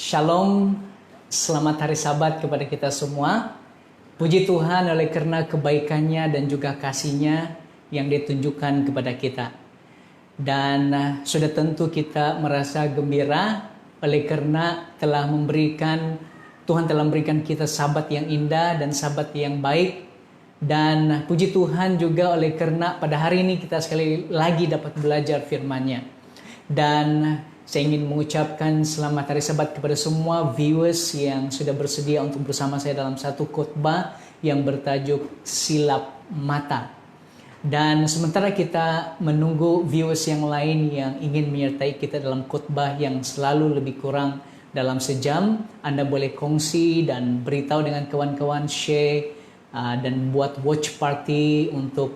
Shalom, selamat hari Sabat kepada kita semua. Puji Tuhan oleh karena kebaikannya dan juga kasih-Nya yang ditunjukkan kepada kita. Dan sudah tentu kita merasa gembira oleh karena Tuhan telah memberikan kita Sabat yang indah dan Sabat yang baik. Dan puji Tuhan juga oleh karena pada hari ini kita sekali lagi dapat belajar firman-Nya. Dan saya ingin mengucapkan selamat hari Sabat kepada semua viewers yang sudah bersedia untuk bersama saya dalam satu khotbah yang bertajuk Silap Mata. Dan sementara kita menunggu viewers yang lain yang ingin menyertai kita dalam khotbah yang selalu lebih kurang dalam sejam, Anda boleh kongsi dan beritahu dengan kawan-kawan, share dan buat watch party untuk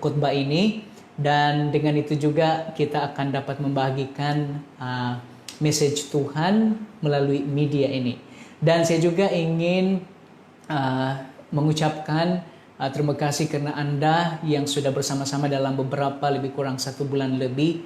khotbah ini. Dan dengan itu juga kita akan dapat membagikan message Tuhan melalui media ini. Dan saya juga ingin mengucapkan terima kasih karena Anda yang sudah bersama-sama dalam beberapa lebih kurang 1 bulan lebih.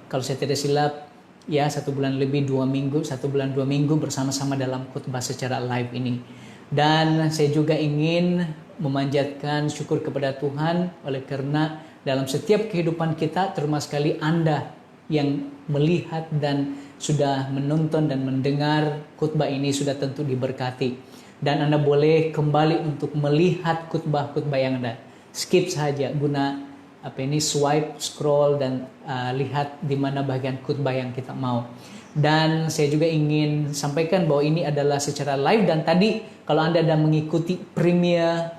Kalau saya tidak silap, ya 1 bulan lebih 2 minggu, 1 bulan 2 minggu bersama-sama dalam khotbah secara live ini. Dan saya juga ingin memanjatkan syukur kepada Tuhan oleh karena dalam setiap kehidupan kita, terutama sekali Anda yang melihat dan sudah menonton dan mendengar khotbah ini sudah tentu diberkati. Dan Anda boleh kembali untuk melihat khotbah-khotbah yang ada. Skip saja guna swipe, scroll dan lihat di mana bagian khotbah yang kita mau. Dan saya juga ingin sampaikan bahwa ini adalah secara live dan tadi kalau Anda sedang mengikuti premier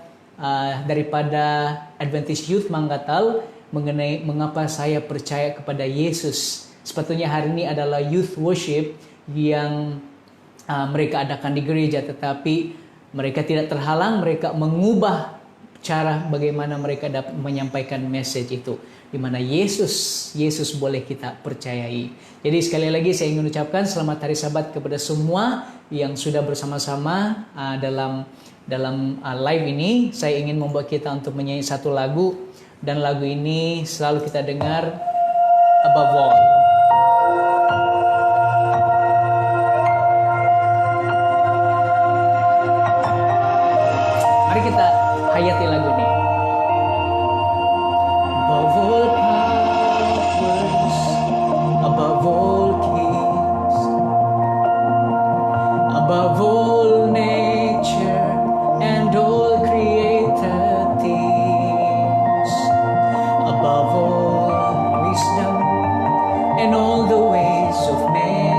daripada Adventist Youth Manggatal mengenai mengapa saya percaya kepada Yesus. Sepatutnya hari ini adalah youth worship yang mereka adakan di gereja, tetapi mereka tidak terhalang, mereka mengubah cara bagaimana mereka dapat menyampaikan message itu, di mana Yesus boleh kita percayai. Jadi sekali lagi saya ingin ucapkan selamat hari Sabat kepada semua yang sudah bersama-sama dalam live ini. Saya ingin membuat kita untuk menyanyi satu lagu, dan lagu ini selalu kita dengar, Above All. Mari kita hayati lagu ini. Above all powers, above all kings, above all nature and all created things, above all wisdom and all the ways of man.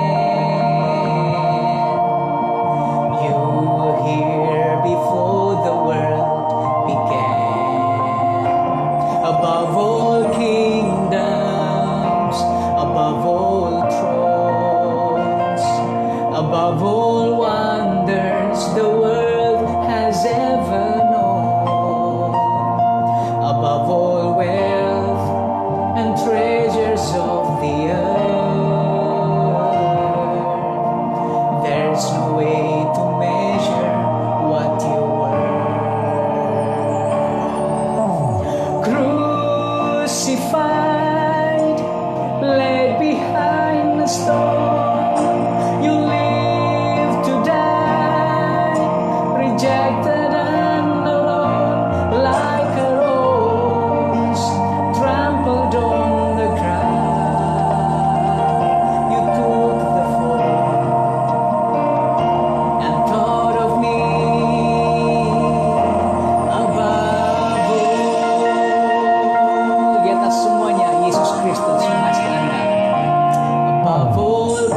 You were here before the world began. Above all kingdoms, above all thrones, above all wonders the world has ever known, above all wealth and treasures of the earth, there's no way to measure what you were. Crucified, laid behind the stone, you live to die, rejected and alone, like a rose trampled on the ground. You took the fall and thought of me above all. Di atas semuanya Yesus Kristus masih Anda. Above all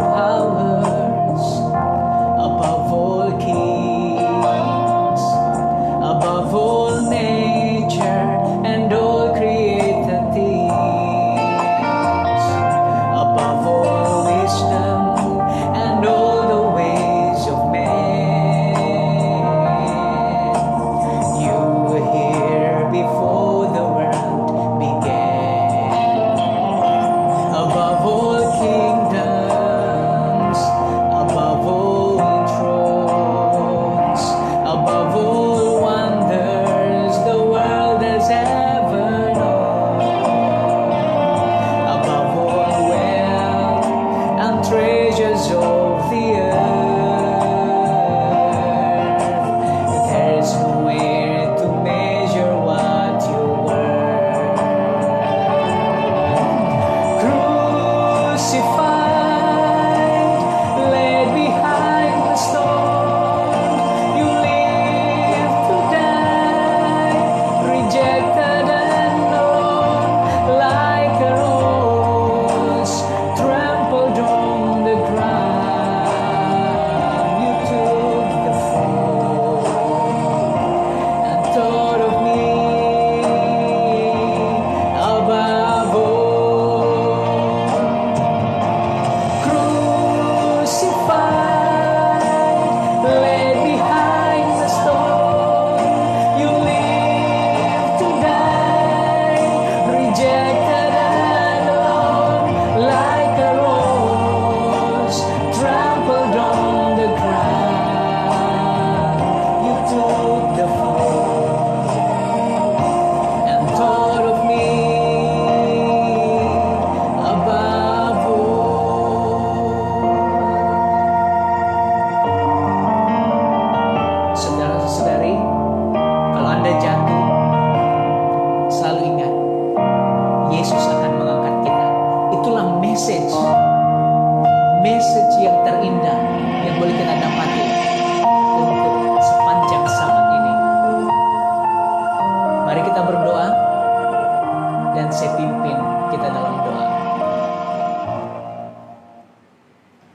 message yang terindah yang boleh kita dapati untuk sepanjang sabat ini. Mari kita berdoa dan saya pimpin kita dalam doa.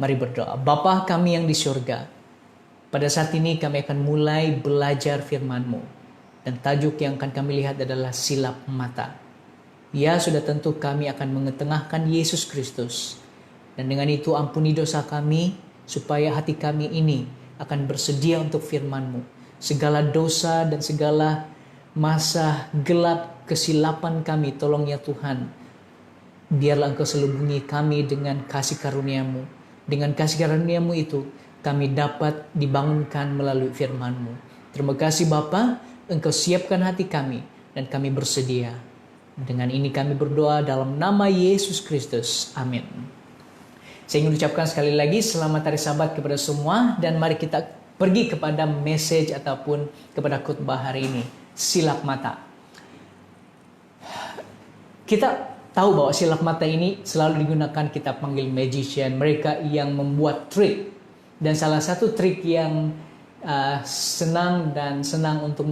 Mari berdoa. Bapa kami yang di surga, pada saat ini kami akan mulai belajar firman-Mu. Dan tajuk yang akan kami lihat adalah silap mata. Ya, sudah tentu kami akan mengetengahkan Yesus Kristus. Dan dengan itu ampuni dosa kami, supaya hati kami ini akan bersedia untuk firman-Mu. Segala dosa dan segala masa gelap kesilapan kami, tolong ya Tuhan. Biarlah Engkau selubungi kami dengan kasih karunia-Mu. Dengan kasih karunia-Mu itu, kami dapat dibangunkan melalui firman-Mu. Terima kasih Bapa, Engkau siapkan hati kami dan kami bersedia. Dengan ini kami berdoa dalam nama Yesus Kristus. Amin. Saya ingin ucapkan sekali lagi selamat hari Sabat kepada semua dan mari kita pergi kepada message ataupun kepada khotbah hari ini. Silap mata. Kita tahu bahwa silap mata ini selalu digunakan, kita panggil magician, mereka yang membuat trik. Dan salah satu trik yang senang untuk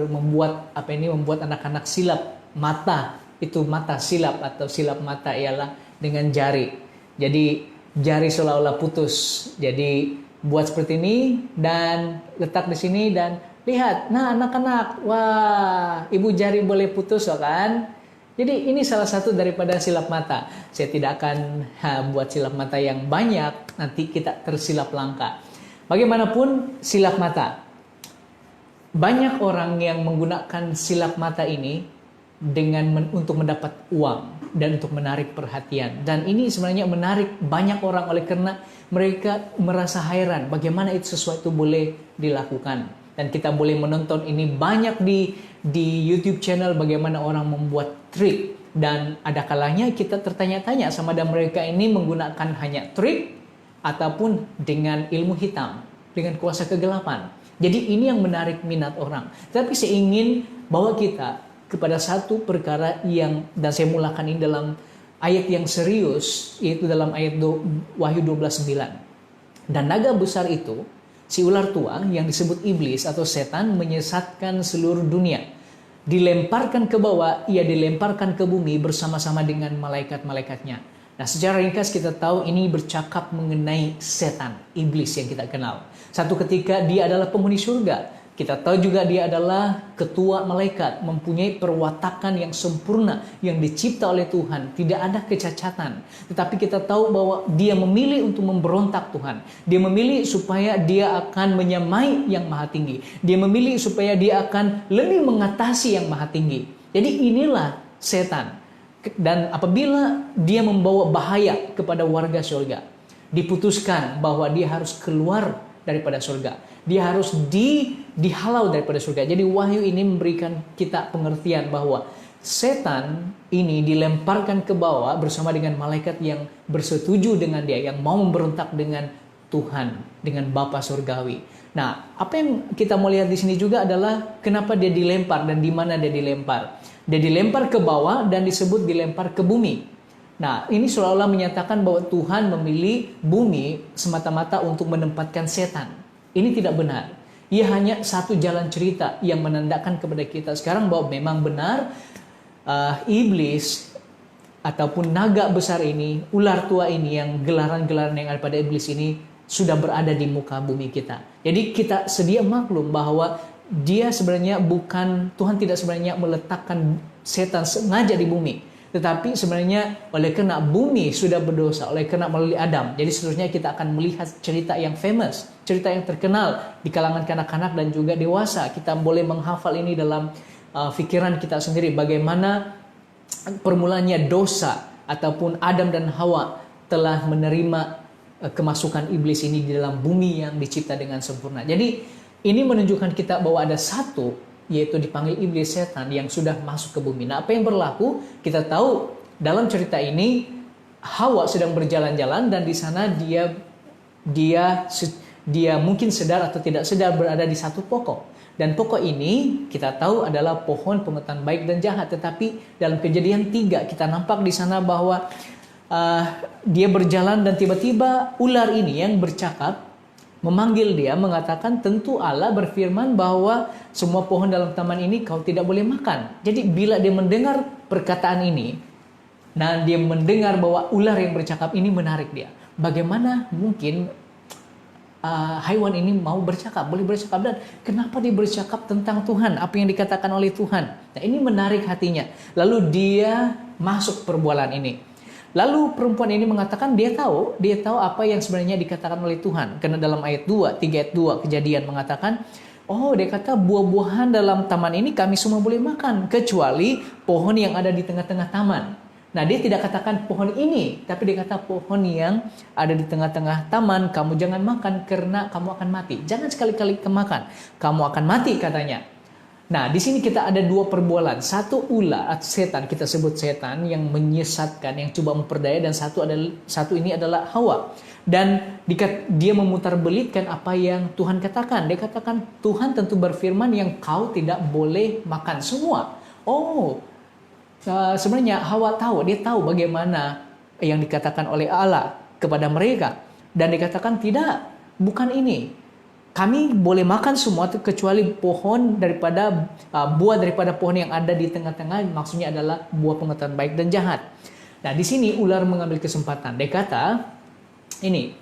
membuat anak-anak silap mata, itu mata silap atau silap mata ialah dengan jari. Jadi jari seolah-olah putus. Jadi buat seperti ini dan letak di sini dan lihat. Nah anak-anak, wah ibu jari boleh putus kan? Jadi ini salah satu daripada silap mata. Saya tidak akan buat silap mata yang banyak, nanti kita tersilap langkah. Bagaimanapun silap mata. Banyak orang yang menggunakan silap mata ini untuk mendapat uang dan untuk menarik perhatian. Dan ini sebenarnya menarik banyak orang oleh karena mereka merasa heran bagaimana itu sesuatu boleh dilakukan. Dan kita boleh menonton ini banyak di YouTube channel bagaimana orang membuat trik. Dan ada kalanya kita tertanya-tanya sama ada mereka ini menggunakan hanya trik ataupun dengan ilmu hitam, dengan kuasa kegelapan. Jadi ini yang menarik minat orang. Tapi saya ingin bawa kita kepada satu perkara dan saya mulakan ini dalam ayat yang serius, yaitu dalam ayat Wahyu 12:9. Dan naga besar itu, si ular tua yang disebut iblis atau setan, menyesatkan seluruh dunia. Dilemparkan ke bawah, ia dilemparkan ke bumi bersama-sama dengan malaikat-malaikatnya. Nah, secara ringkas kita tahu ini bercakap mengenai setan, iblis yang kita kenal. Satu ketika dia adalah penghuni surga. Kita tahu juga dia adalah ketua malaikat, mempunyai perwatakan yang sempurna, yang dicipta oleh Tuhan. Tidak ada kecacatan. Tetapi kita tahu bahwa dia memilih untuk memberontak Tuhan. Dia memilih supaya dia akan menyamai yang maha tinggi. Dia memilih supaya dia akan lebih mengatasi yang maha tinggi. Jadi inilah setan. Dan apabila dia membawa bahaya kepada warga surga, diputuskan bahwa dia harus keluar daripada surga. Dia harus dihalau daripada surga. Jadi wahyu ini memberikan kita pengertian bahwa setan ini dilemparkan ke bawah bersama dengan malaikat yang bersetuju dengan dia, yang mau memberontak dengan Tuhan, dengan Bapa surgawi. Nah, apa yang kita mau lihat di sini juga adalah kenapa dia dilempar dan di mana dia dilempar. Dia dilempar ke bawah dan disebut dilempar ke bumi. Nah, ini seolah-olah menyatakan bahwa Tuhan memilih bumi semata-mata untuk menempatkan setan. Ini tidak benar. Ia hanya satu jalan cerita yang menandakan kepada kita sekarang bahwa memang benar iblis ataupun naga besar ini, ular tua ini, yang gelaran-gelaran yang ada pada iblis ini sudah berada di muka bumi kita. Jadi kita sedia maklum bahwa dia sebenarnya Tuhan tidak sebenarnya meletakkan setan sengaja di bumi. Tetapi sebenarnya oleh karena bumi sudah berdosa, oleh karena melalui Adam. Jadi seterusnya kita akan melihat cerita yang famous, cerita yang terkenal di kalangan kanak-kanak dan juga dewasa. Kita boleh menghafal ini dalam pikiran kita sendiri. Bagaimana permulaannya dosa ataupun Adam dan Hawa telah menerima kemasukan iblis ini di dalam bumi yang dicipta dengan sempurna. Jadi ini menunjukkan kita bahwa ada satu, yaitu dipanggil iblis, setan, yang sudah masuk ke bumi. Nah, apa yang berlaku? Kita tahu dalam cerita ini Hawa sedang berjalan-jalan dan di sana dia mungkin sedar atau tidak sedar berada di satu pokok. Dan pokok ini kita tahu adalah pohon pengetahuan baik dan jahat. Tetapi dalam Kejadian 3 kita nampak di sana bahwa Dia berjalan dan tiba-tiba ular ini yang bercakap memanggil dia, mengatakan tentu Allah berfirman bahwa semua pohon dalam taman ini kau tidak boleh makan. Jadi bila dia mendengar perkataan ini, nah dia mendengar bahwa ular yang bercakap ini menarik dia. Bagaimana mungkin haiwan ini mau bercakap, boleh bercakap, dan kenapa dia bercakap tentang Tuhan, apa yang dikatakan oleh Tuhan. Nah ini menarik hatinya. Lalu dia masuk perbualan ini. Lalu perempuan ini mengatakan dia tahu apa yang sebenarnya dikatakan oleh Tuhan. Karena dalam ayat 2, 3 ayat 2 Kejadian mengatakan, dia kata buah-buahan dalam taman ini kami semua boleh makan, kecuali pohon yang ada di tengah-tengah taman. Nah, dia tidak katakan pohon ini, tapi dia kata pohon yang ada di tengah-tengah taman, kamu jangan makan karena kamu akan mati. Jangan sekali-kali makan, kamu akan mati katanya. Nah, di sini kita ada dua perbualan. Satu ular, setan, kita sebut setan yang menyesatkan, yang coba memperdaya, dan satu ini adalah Hawa. Dan dia memutarbelitkan apa yang Tuhan katakan. Dia katakan Tuhan tentu berfirman yang kau tidak boleh makan semua. Sebenarnya Hawa dia tahu bagaimana yang dikatakan oleh Allah kepada mereka. Dan dikatakan tidak, bukan ini. Kami boleh makan semua kecuali pohon daripada buah daripada pohon yang ada di tengah-tengah, maksudnya adalah buah pengetahuan baik dan jahat. Nah, di sini ular mengambil kesempatan. Dia kata, ini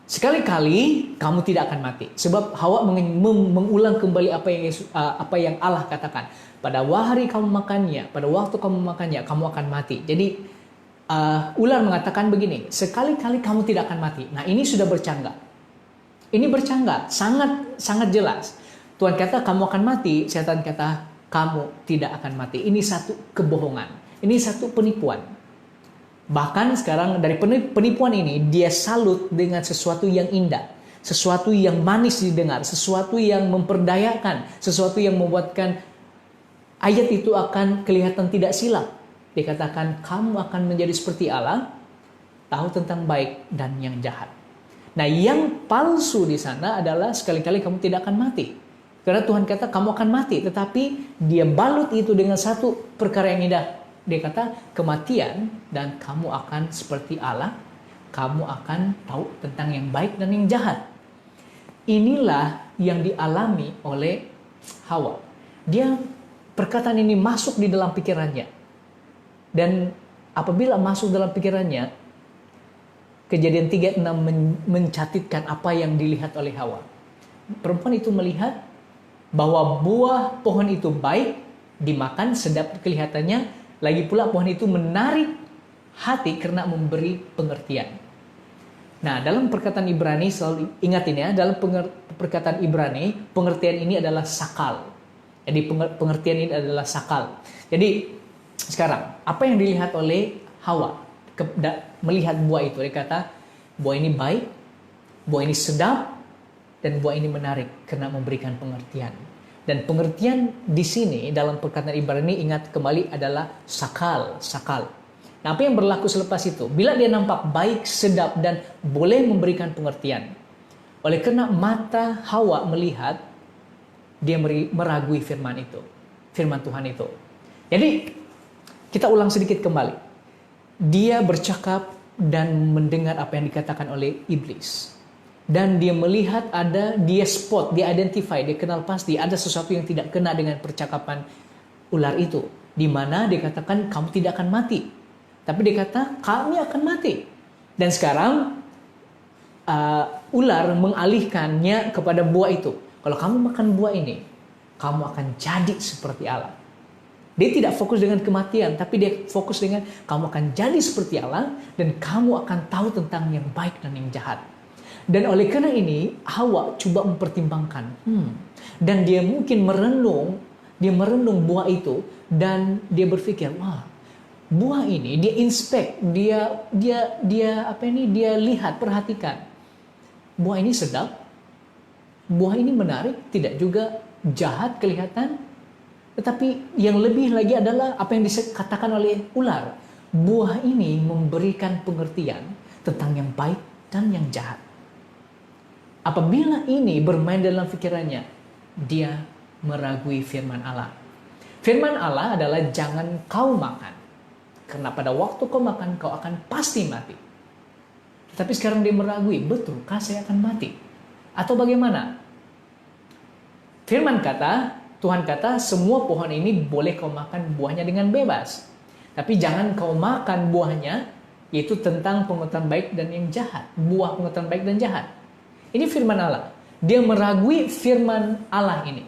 sekali-kali kamu tidak akan mati. Sebab Hawa mengulang kembali apa yang Allah katakan. Pada hari kamu makannya, pada waktu kamu makannya, kamu akan mati. Jadi ular mengatakan begini, sekali-kali kamu tidak akan mati. Nah, ini sudah bercangga. Ini bercangga, sangat jelas. Tuhan kata kamu akan mati, setan kata kamu tidak akan mati. Ini satu kebohongan, ini satu penipuan. Bahkan sekarang dari penipuan ini dia salut dengan sesuatu yang indah, sesuatu yang manis didengar, sesuatu yang memperdayakan, sesuatu yang membuatkan ayat itu akan kelihatan tidak silap. Dikatakan kamu akan menjadi seperti Allah, tahu tentang baik dan yang jahat. Nah, yang palsu di sana adalah sekali-kali kamu tidak akan mati. Karena Tuhan kata kamu akan mati, tetapi dia balut itu dengan satu perkara yang indah. Dia kata kematian dan kamu akan seperti Allah, kamu akan tahu tentang yang baik dan yang jahat. Inilah yang dialami oleh Hawa. Perkataan ini masuk di dalam pikirannya. Dan apabila masuk dalam pikirannya, Kejadian 3:6 mencatatkan apa yang dilihat oleh Hawa. Perempuan itu melihat bahwa buah pohon itu baik, dimakan, sedap kelihatannya. Lagi pula pohon itu menarik hati karena memberi pengertian. Nah, dalam perkataan Ibrani, selalu ingatin ya, dalam perkataan Ibrani, pengertian ini adalah sakal. Jadi pengertian ini adalah sakal. Jadi sekarang, apa yang dilihat oleh Hawa? Melihat buah itu, dia kata buah ini baik, buah ini sedap, dan buah ini menarik karena memberikan pengertian. Dan pengertian di sini dalam perkataan Ibrani, ingat kembali, adalah sakal. Nah, apa yang berlaku selepas itu? Bila dia nampak baik, sedap, dan boleh memberikan pengertian, oleh karena mata Hawa melihat, dia meragui firman Tuhan itu. Jadi kita ulang sedikit kembali. Dia bercakap dan mendengar apa yang dikatakan oleh iblis. Dan dia melihat dia spot, dia identify, dia kenal pasti ada sesuatu yang tidak kena dengan percakapan ular itu. Di mana dia katakan kamu tidak akan mati. Tapi dia kata kami akan mati. Dan sekarang ular mengalihkannya kepada buah itu. Kalau kamu makan buah ini, kamu akan jadi seperti Allah. Dia tidak fokus dengan kematian, tapi dia fokus dengan kamu akan jadi seperti Allah dan kamu akan tahu tentang yang baik dan yang jahat. Dan oleh karena ini, Hawa coba mempertimbangkan. Dan dia mungkin merenung buah itu dan dia berpikir, wah, buah ini dia inspect, dia lihat, perhatikan. Buah ini sedap, buah ini menarik, tidak juga jahat kelihatan. Tetapi yang lebih lagi adalah apa yang dikatakan oleh ular. Buah ini memberikan pengertian tentang yang baik dan yang jahat. Apabila ini bermain dalam pikirannya, dia meragui firman Allah. Firman Allah adalah jangan kau makan. karena pada waktu kau makan, kau akan pasti mati. Tapi sekarang dia meragui, betulkah saya akan mati? Atau bagaimana? Firman kata, Tuhan kata, semua pohon ini boleh kau makan buahnya dengan bebas. Tapi jangan kau makan buahnya, yaitu tentang pengetahuan baik dan yang jahat. Buah pengetahuan baik dan jahat. Ini firman Allah. Dia meragui firman Allah ini.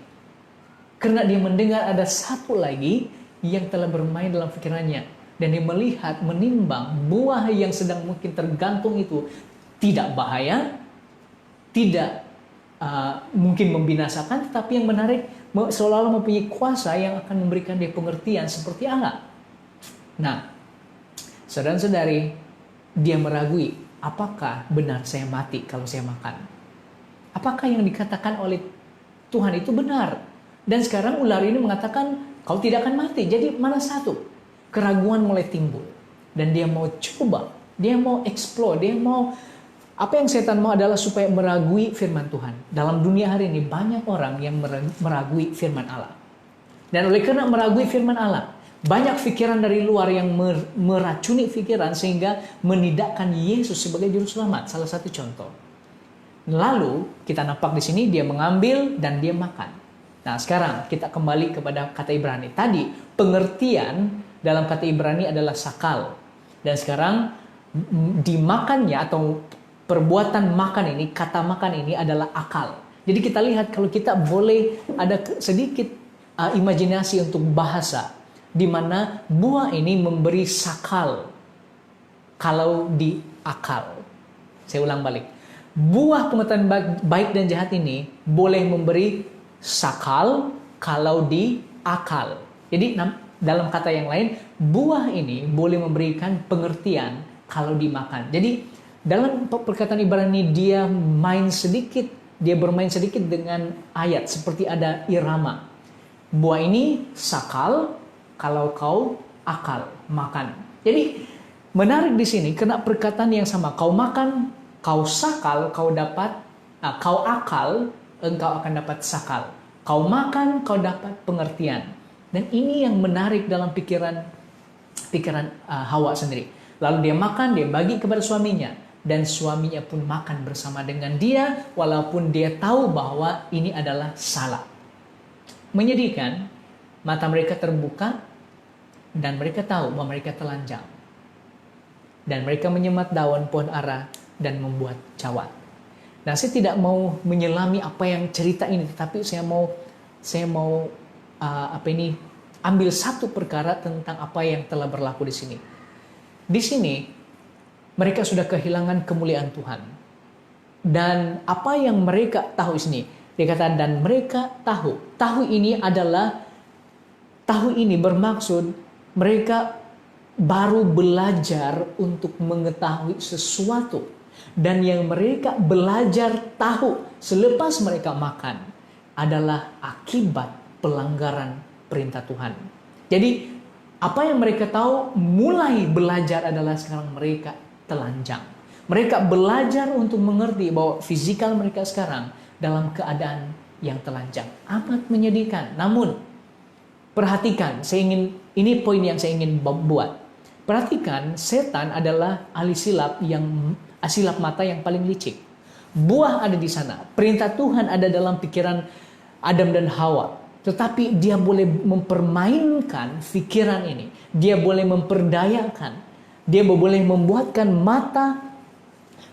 Karena dia mendengar ada satu lagi yang telah bermain dalam pikirannya. Dan dia melihat, menimbang buah yang sedang mungkin tergantung itu tidak bahaya, tidak mungkin membinasakan, tetapi yang menarik seolah-olah mempunyai kuasa yang akan memberikan dia pengertian seperti Allah. Nah, saudara-saudari, dia meragui, apakah benar saya mati kalau saya makan? Apakah yang dikatakan oleh Tuhan itu benar? Dan sekarang ular ini mengatakan, kau tidak akan mati. Jadi mana satu? Keraguan mulai timbul. Dan dia mau coba, dia mau explore, dia mau, apa yang setan mau adalah supaya meragui firman Tuhan. Dalam dunia hari ini banyak orang yang meragui firman Allah. Dan oleh karena meragui firman Allah, banyak pikiran dari luar yang meracuni pikiran sehingga menidakkan Yesus sebagai juru selamat. Salah satu contoh. Lalu kita nampak di sini dia mengambil dan dia makan. Nah, sekarang kita kembali kepada kata Ibrani. Tadi pengertian dalam kata Ibrani adalah sakal. Dan sekarang dimakannya atau perbuatan makan ini, kata makan ini adalah akal. Jadi kita lihat kalau kita boleh ada sedikit imajinasi untuk bahasa, di mana buah ini memberi sakal kalau di akal. Saya ulang balik. Buah pengetahuan baik dan jahat ini boleh memberi sakal kalau di akal. Jadi dalam kata yang lain, buah ini boleh memberikan pengertian kalau dimakan. Jadi dalam perkataan Ibrani dia bermain sedikit dengan ayat seperti ada irama. Buah ini sakal kalau kau akal makan. Jadi menarik di sini karena perkataan yang sama. Kau makan, kau sakal, kau dapat, kau akal, engkau akan dapat sakal. Kau makan, kau dapat pengertian. Dan ini yang menarik dalam pikiran Hawa sendiri. Lalu dia makan, dia bagi kepada suaminya. Dan suaminya pun makan bersama dengan dia, walaupun dia tahu bahwa ini adalah salah. Menyedihkan, mata mereka terbuka, dan mereka tahu bahwa mereka telanjang. Dan mereka menyemat daun pohon ara, dan membuat cawat. Nah, saya tidak mau menyelami apa yang cerita ini, tetapi saya mau ambil satu perkara tentang apa yang telah berlaku di sini. Di sini mereka sudah kehilangan kemuliaan Tuhan. Dan apa yang mereka tahu di sini, dia kata dan mereka tahu. Tahu ini bermaksud mereka baru belajar untuk mengetahui sesuatu. Dan yang mereka belajar tahu selepas mereka makan adalah akibat pelanggaran perintah Tuhan. Jadi apa yang mereka tahu mulai belajar adalah sekarang mereka telanjang. Mereka belajar untuk mengerti bahwa fisikal mereka sekarang dalam keadaan yang telanjang. Amat menyedihkan. Namun perhatikan, ini poin yang saya ingin buat. Perhatikan, setan adalah ahli silap mata yang paling licik. Buah ada di sana. Perintah Tuhan ada dalam pikiran Adam dan Hawa. Tetapi dia boleh mempermainkan pikiran ini. Dia boleh memperdayakan. Dia boleh membuatkan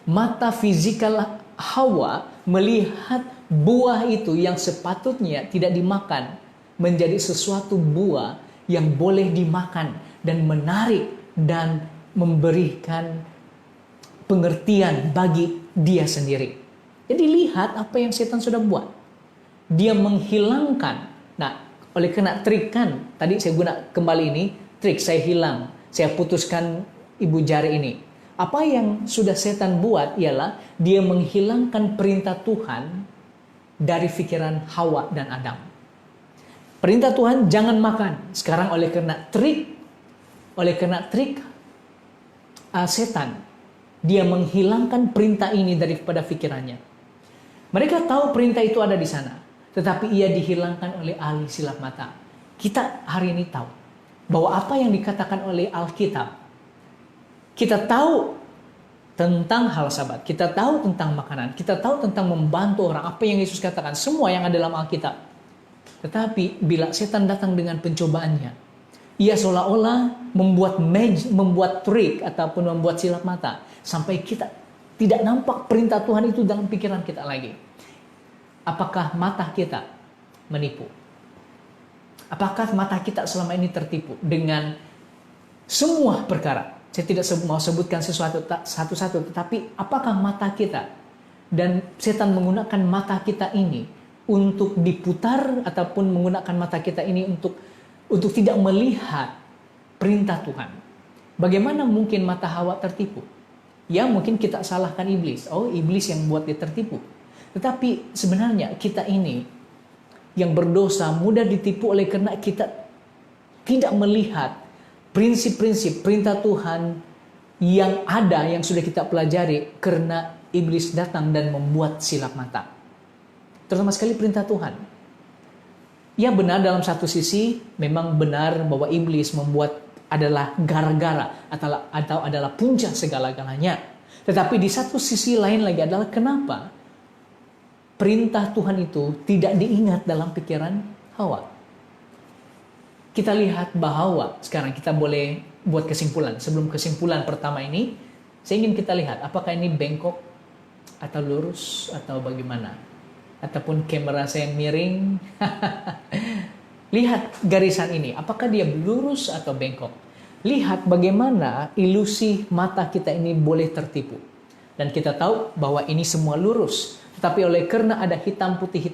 mata fisikal Hawa melihat buah itu yang sepatutnya tidak dimakan menjadi sesuatu buah yang boleh dimakan dan menarik dan memberikan pengertian bagi dia sendiri. Jadi lihat apa yang setan sudah buat. Dia menghilangkan. Nah, oleh karena trik kan, tadi saya guna kembali ini, trik saya hilang. Saya putuskan ibu jari ini. Apa yang sudah setan buat ialah dia menghilangkan perintah Tuhan dari pikiran Hawa dan Adam. Perintah Tuhan jangan makan. Sekarang oleh karena trik setan, dia menghilangkan perintah ini daripada pikirannya. Mereka tahu perintah itu ada di sana, tetapi ia dihilangkan oleh ahli silap mata. Kita hari ini tahu bahwa apa yang dikatakan oleh Alkitab, kita tahu tentang hal Sabat, kita tahu tentang makanan, kita tahu tentang membantu orang, apa yang Yesus katakan, semua yang ada dalam Alkitab. Tetapi bila setan datang dengan pencobaannya, ia seolah-olah membuat trik ataupun membuat silap mata sampai kita tidak nampak perintah Tuhan itu dalam pikiran kita lagi. Apakah mata kita menipu? Apakah mata kita selama ini tertipu dengan semua perkara? Saya tidak mau sebutkan sesuatu satu-satu, tetapi apakah mata kita dan setan menggunakan mata kita ini untuk diputar ataupun menggunakan mata kita ini untuk tidak melihat perintah Tuhan? Bagaimana mungkin mata Hawa tertipu? Ya, mungkin kita salahkan iblis. Oh, iblis yang buat dia tertipu. Tetapi sebenarnya kita ini yang berdosa mudah ditipu oleh karena kita tidak melihat prinsip-prinsip perintah Tuhan yang ada, yang sudah kita pelajari, karena iblis datang dan membuat silap mata. Terutama sekali perintah Tuhan. Ya, benar dalam satu sisi, memang benar bahwa iblis membuat adalah gara-gara atau adalah puncak segala-galanya. Tetapi di satu sisi lain lagi adalah kenapa perintah Tuhan itu tidak diingat dalam pikiran Hawa. Kita lihat bahwa sekarang kita boleh buat kesimpulan. Sebelum kesimpulan pertama ini, saya ingin kita lihat apakah ini bengkok atau lurus atau bagaimana. Ataupun kamera saya miring. Lihat garisan ini, apakah dia lurus atau bengkok. Lihat bagaimana ilusi mata kita ini boleh tertipu. Dan kita tahu bahwa ini semua lurus. Tetapi oleh karena ada hitam putih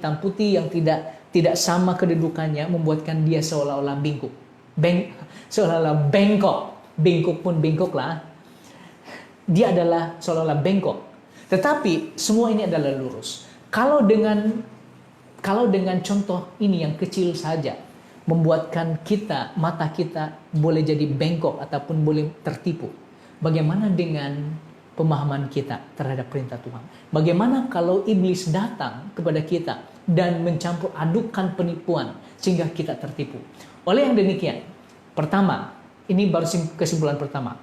yang tidak sama kedudukannya, membuatkan dia seolah-olah seolah-olah bengkok. Bengkok pun bengkok lah. Dia adalah seolah-olah bengkok. Tetapi semua ini adalah lurus. Kalau dengan contoh ini yang kecil saja, membuatkan mata kita boleh jadi bengkok ataupun boleh tertipu. Bagaimana dengan pemahaman kita terhadap perintah Tuhan? Bagaimana kalau iblis datang kepada kita dan mencampur adukan penipuan sehingga kita tertipu? Oleh yang demikian, pertama, ini baru kesimpulan pertama.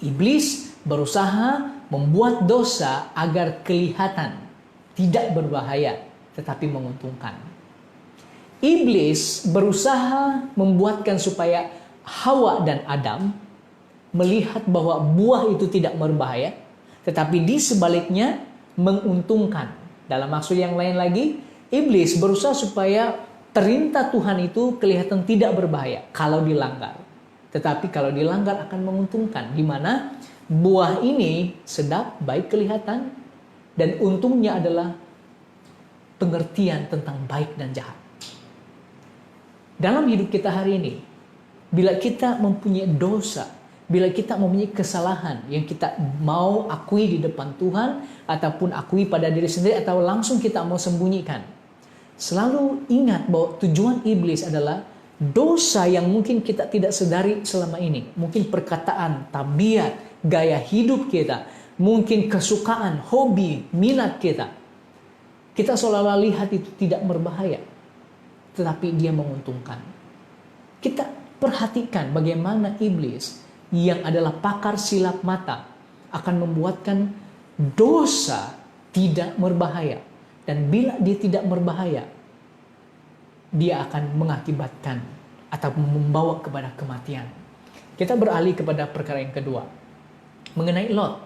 Iblis berusaha membuat dosa agar kelihatan tidak berbahaya, tetapi menguntungkan. Iblis berusaha membuatkan supaya Hawa dan Adam melihat bahwa buah itu tidak berbahaya, tetapi di sebaliknya menguntungkan. Dalam maksud yang lain lagi, iblis berusaha supaya perintah Tuhan itu kelihatan tidak berbahaya kalau dilanggar. Tetapi kalau dilanggar akan menguntungkan, di mana buah ini sedap, baik kelihatan, dan untungnya adalah pengertian tentang baik dan jahat. Dalam hidup kita hari ini, bila kita mempunyai dosa, bila kita mempunyai kesalahan yang kita mau akui di depan Tuhan, ataupun akui pada diri sendiri, atau langsung kita mau sembunyikan, selalu ingat bahwa tujuan iblis adalah dosa yang mungkin kita tidak sadari selama ini. Mungkin perkataan, tabiat, gaya hidup kita, mungkin kesukaan, hobi, minat kita. Kita seolah-olah lihat itu tidak berbahaya, tetapi dia menguntungkan. Kita perhatikan bagaimana iblis yang adalah pakar silap mata akan membuatkan dosa tidak berbahaya. Dan bila dia tidak berbahaya, dia akan mengakibatkan atau membawa kepada kematian. Kita beralih kepada perkara yang kedua, mengenai Lot.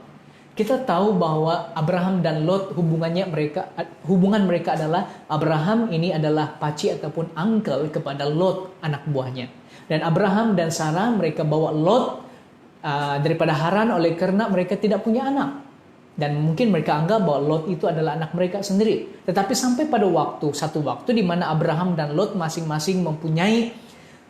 Kita tahu bahwa Abraham dan Lot hubungan mereka adalah Abraham ini adalah paci ataupun uncle kepada Lot, anak buahnya. Dan Abraham dan Sarah mereka bawa Lot daripada Haran oleh karena mereka tidak punya anak. Dan mungkin mereka anggap bahwa Lot itu adalah anak mereka sendiri. Tetapi sampai pada satu waktu di mana Abraham dan Lot masing-masing mempunyai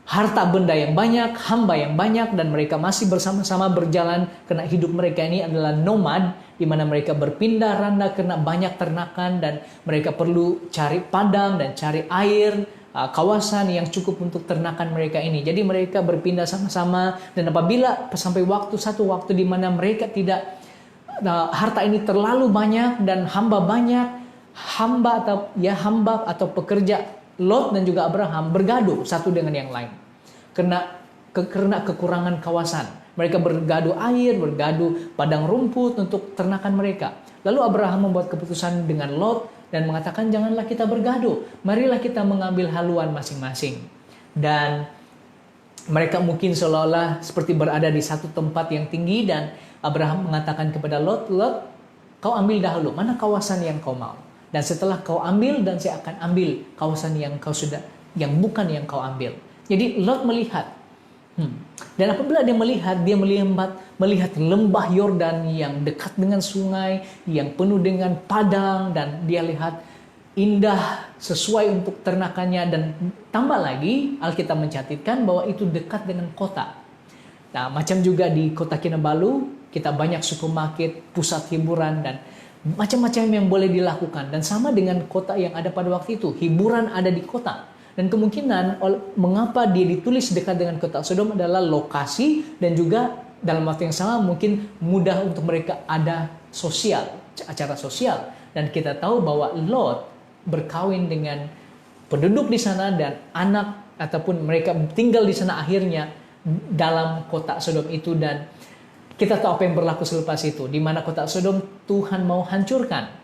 harta benda yang banyak, hamba yang banyak, dan mereka masih bersama-sama berjalan karena hidup mereka ini adalah nomad, di mana mereka berpindah randa karena banyak ternakan dan mereka perlu cari padang dan cari air, kawasan yang cukup untuk ternakan mereka ini. Jadi mereka berpindah sama-sama, dan apabila sampai satu waktu di mana mereka tidak harta ini terlalu banyak dan hamba atau pekerja Lot dan juga Abraham bergaduh satu dengan yang lain. Karena karena kekurangan kawasan. Mereka bergaduh air, bergaduh padang rumput untuk ternakan mereka. Lalu Abraham membuat keputusan dengan Lot dan mengatakan, janganlah kita bergaduh, marilah kita mengambil haluan masing-masing. Dan mereka mungkin seolah-olah seperti berada di satu tempat yang tinggi, dan Abraham mengatakan kepada Lot, Lot, kau ambil dahulu, mana kawasan yang kau mau. Dan setelah kau ambil, dan saya akan ambil kawasan yang bukan yang kau ambil. Jadi Lot melihat. Dan apabila dia melihat lembah Yordan yang dekat dengan sungai, yang penuh dengan padang, dan dia lihat indah sesuai untuk ternakannya, dan tambah lagi Alkitab mencatatkan bahwa itu dekat dengan kota. Nah, macam juga di kota Kinabalu, kita banyak supermarket, pusat hiburan, dan macam-macam yang boleh dilakukan. Dan sama dengan kota yang ada pada waktu itu, hiburan ada di kota. Dan kemungkinan mengapa dia ditulis dekat dengan kota Sodom adalah lokasi, dan juga dalam waktu yang sama mungkin mudah untuk mereka ada acara sosial. Dan kita tahu bahwa Lot berkawin dengan penduduk di sana, dan anak ataupun mereka tinggal di sana akhirnya dalam kota Sodom itu. Dan kita tahu apa yang berlaku selepas itu, di mana kota Sodom Tuhan mau hancurkan.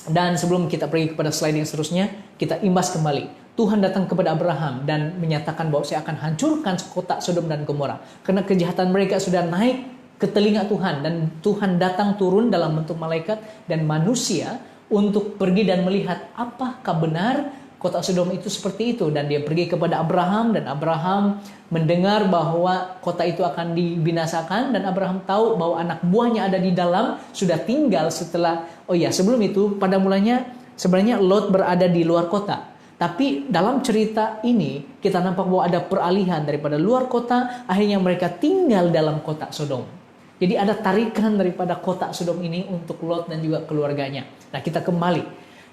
Dan sebelum kita pergi kepada slide yang seterusnya, kita imbas kembali. Tuhan datang kepada Abraham dan menyatakan bahwa saya akan hancurkan kota Sodom dan Gomora. Karena kejahatan mereka sudah naik ke telinga Tuhan. Dan Tuhan datang turun dalam bentuk malaikat dan manusia untuk pergi dan melihat apakah benar kota Sodom itu seperti itu. Dan dia pergi kepada Abraham, dan Abraham mendengar bahwa kota itu akan dibinasakan. Dan Abraham tahu bahwa anak buahnya ada di dalam, sudah tinggal setelah. Sebelum itu pada mulanya sebenarnya Lot berada di luar kota. Tapi dalam cerita ini kita nampak bahwa ada peralihan daripada luar kota, akhirnya mereka tinggal dalam kota Sodom. Jadi ada tarikan daripada kota Sodom ini untuk Lot dan juga keluarganya. Nah, kita kembali.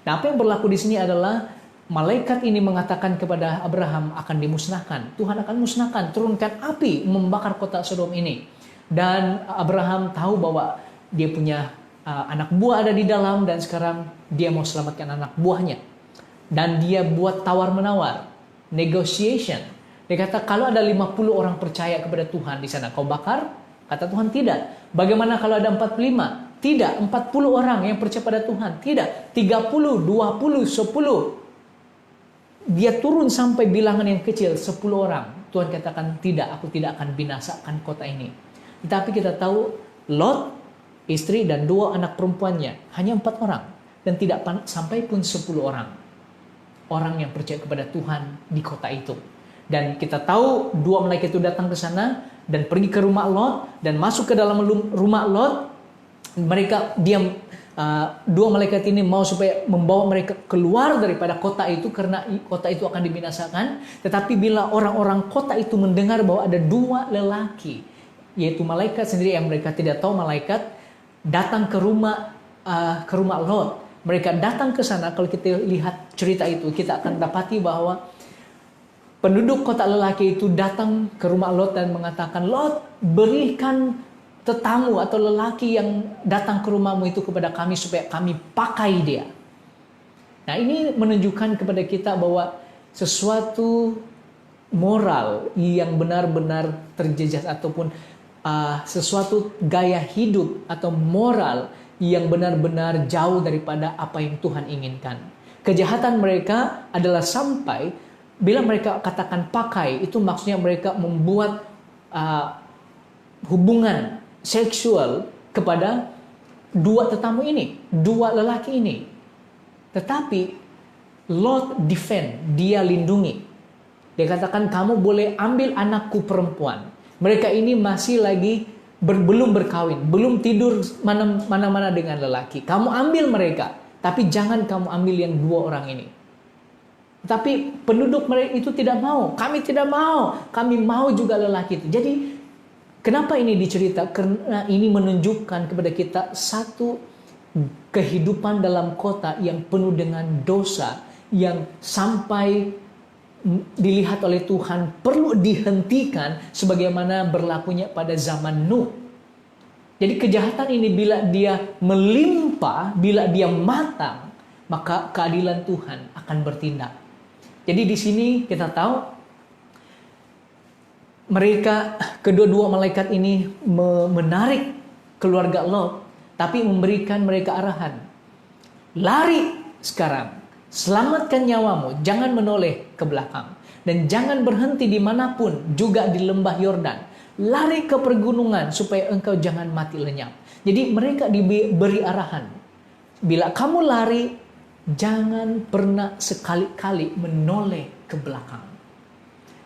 Nah, apa yang berlaku di sini adalah malaikat ini mengatakan kepada Abraham akan dimusnahkan. Tuhan akan musnahkan, turunkan api membakar kota Sodom ini. Dan Abraham tahu bahwa dia punya anak buah ada di dalam, dan sekarang dia mau selamatkan anak buahnya. Dan dia buat tawar-menawar, negotiation. Dia kata, kalau ada 50 orang percaya kepada Tuhan di sana, kau bakar? Kata Tuhan, tidak. Bagaimana kalau ada 45? Tidak. 40 orang yang percaya pada Tuhan? Tidak. 30, 20, 10. Dia turun sampai bilangan yang kecil, 10 orang. Tuhan katakan, tidak, aku tidak akan binasakan kota ini. Tetapi kita tahu, Lot, istri dan 2 anak perempuannya, hanya 4 orang. Dan tidak sampai pun 10 orang. Orang yang percaya kepada Tuhan di kota itu. Dan kita tahu 2 malaikat itu datang ke sana dan pergi ke rumah Lot dan masuk ke dalam rumah Lot. Mereka 2 malaikat ini mau supaya membawa mereka keluar daripada kota itu, karena kota itu akan dibinasakan. Tetapi bila orang-orang kota itu mendengar bahwa ada 2 lelaki, yaitu malaikat sendiri yang mereka tidak tahu malaikat, datang ke rumah Lot. Mereka datang ke sana. Kalau kita lihat cerita itu, kita akan dapati bahwa penduduk kota lelaki itu datang ke rumah Lot dan mengatakan, Lot, berikan tetamu atau lelaki yang datang ke rumahmu itu kepada kami supaya kami pakai dia. Nah, ini menunjukkan kepada kita bahwa sesuatu moral yang benar-benar terjejas, ataupun sesuatu gaya hidup atau moral yang benar-benar jauh daripada apa yang Tuhan inginkan. Kejahatan mereka adalah sampai bila mereka katakan pakai, itu maksudnya mereka membuat hubungan seksual kepada 2 tetamu ini, 2 lelaki ini. Tetapi Lot defend, dia lindungi. Dia katakan, kamu boleh ambil anakku perempuan. Mereka ini masih lagi belum berkawin, belum tidur mana-mana dengan lelaki. Kamu ambil mereka, tapi jangan kamu ambil yang 2 orang ini. Tapi penduduk mereka itu tidak mau. Kami tidak mau. Kami mau juga lelaki itu. Jadi kenapa ini dicerita? Karena ini menunjukkan kepada kita satu kehidupan dalam kota yang penuh dengan dosa, yang sampai dilihat oleh Tuhan perlu dihentikan sebagaimana berlakunya pada zaman Nuh. Jadi kejahatan ini bila dia melimpah, bila dia matang, maka keadilan Tuhan akan bertindak. Jadi di sini kita tahu kedua-dua malaikat ini menarik keluarga Lot, tapi memberikan mereka arahan. Lari sekarang, selamatkan nyawamu, jangan menoleh ke belakang. Dan jangan berhenti dimanapun, juga di lembah Yordan. Lari ke pergunungan supaya engkau jangan mati lenyap. Jadi mereka diberi arahan. Bila kamu lari, jangan pernah sekali-kali menoleh ke belakang.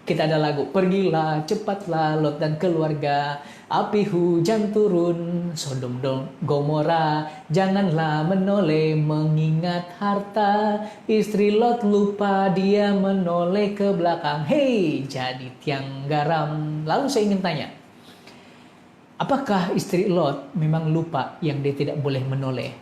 Kita ada lagu, pergilah cepatlah Lot dan keluarga, api hujan turun, Sodom dan Gomora, janganlah menoleh mengingat harta, istri Lot lupa dia menoleh ke belakang, hei jadi tiang garam. Lalu saya ingin tanya, apakah istri Lot memang lupa yang dia tidak boleh menoleh?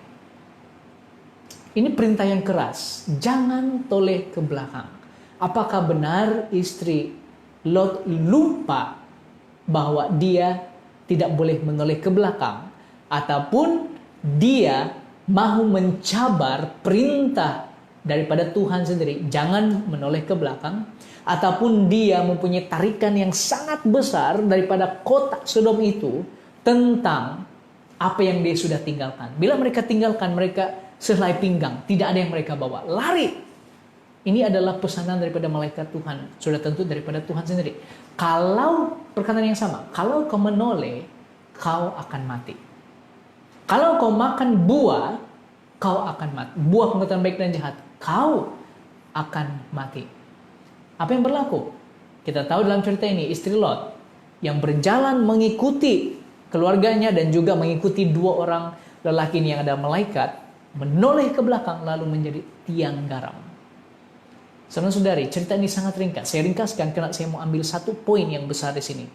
Ini perintah yang keras, jangan toleh ke belakang. Apakah benar istri Lot lupa bahwa dia tidak boleh menoleh ke belakang? Ataupun dia mau mencabar perintah daripada Tuhan sendiri, jangan menoleh ke belakang? Ataupun dia mempunyai tarikan yang sangat besar daripada kota Sodom itu tentang apa yang dia sudah tinggalkan. Bila mereka tinggalkan, mereka sehelai pinggang, tidak ada yang mereka bawa, lari. Ini adalah pesanan daripada malaikat Tuhan, sudah tentu daripada Tuhan sendiri. Kalau perkataan yang sama, kalau kau menoleh, kau akan mati. Kalau kau makan buah, kau akan mati. Buah pengetahuan baik dan jahat, kau akan mati. Apa yang berlaku? Kita tahu dalam cerita ini, istri Lot yang berjalan mengikuti keluarganya dan juga mengikuti dua orang lelaki yang ada malaikat, menoleh ke belakang lalu menjadi tiang garam. Saudara-saudari, cerita ini sangat ringkas. Saya ringkaskan karena saya mau ambil satu poin yang besar di sini.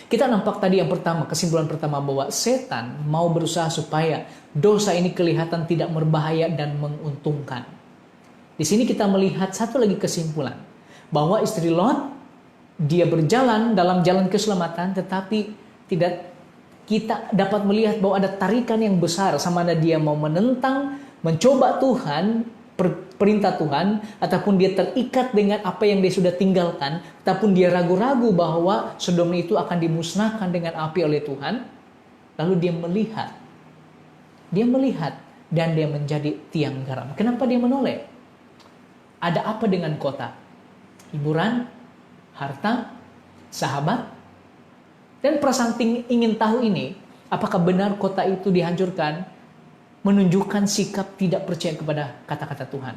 Kita nampak tadi yang pertama, kesimpulan pertama bahwa setan mau berusaha supaya dosa ini kelihatan tidak berbahaya dan menguntungkan. Di sini kita melihat satu lagi kesimpulan, bahwa istri Lot, dia berjalan dalam jalan keselamatan, tetapi tidak kita dapat melihat bahwa ada tarikan yang besar, sama ada dia mau menentang, mencoba Tuhan, perintah Tuhan, ataupun dia terikat dengan apa yang dia sudah tinggalkan, ataupun dia ragu-ragu bahwa Sodom itu akan dimusnahkan dengan api oleh Tuhan. Lalu dia melihat dan dia menjadi tiang garam. Kenapa dia menoleh? Ada apa dengan kota? Hiburan, harta, sahabat, dan perasaan ingin tahu ini, apakah benar kota itu dihancurkan? Menunjukkan sikap tidak percaya kepada kata-kata Tuhan.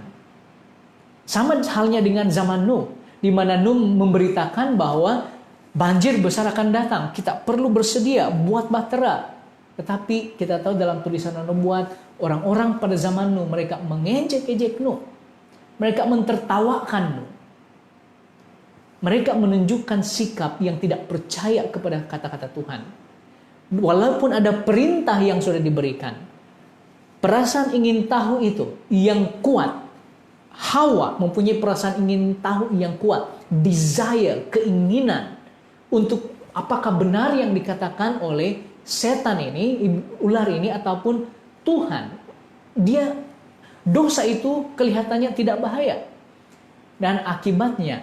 Sama halnya dengan zaman Nuh, di mana Nuh memberitakan bahwa banjir besar akan datang. Kita perlu bersedia buat bahtera. Tetapi kita tahu dalam tulisan nubuat, orang-orang pada zaman Nuh, mereka mengejek-ejek Nuh. Mereka mentertawakan Nuh. Mereka menunjukkan sikap yang tidak percaya kepada kata-kata Tuhan. Walaupun ada perintah yang sudah diberikan, perasaan ingin tahu itu yang kuat. Hawa mempunyai perasaan ingin tahu yang kuat. Desire, keinginan untuk apakah benar yang dikatakan oleh setan ini, ular ini, ataupun Tuhan. Dosa itu kelihatannya tidak bahaya. Dan akibatnya,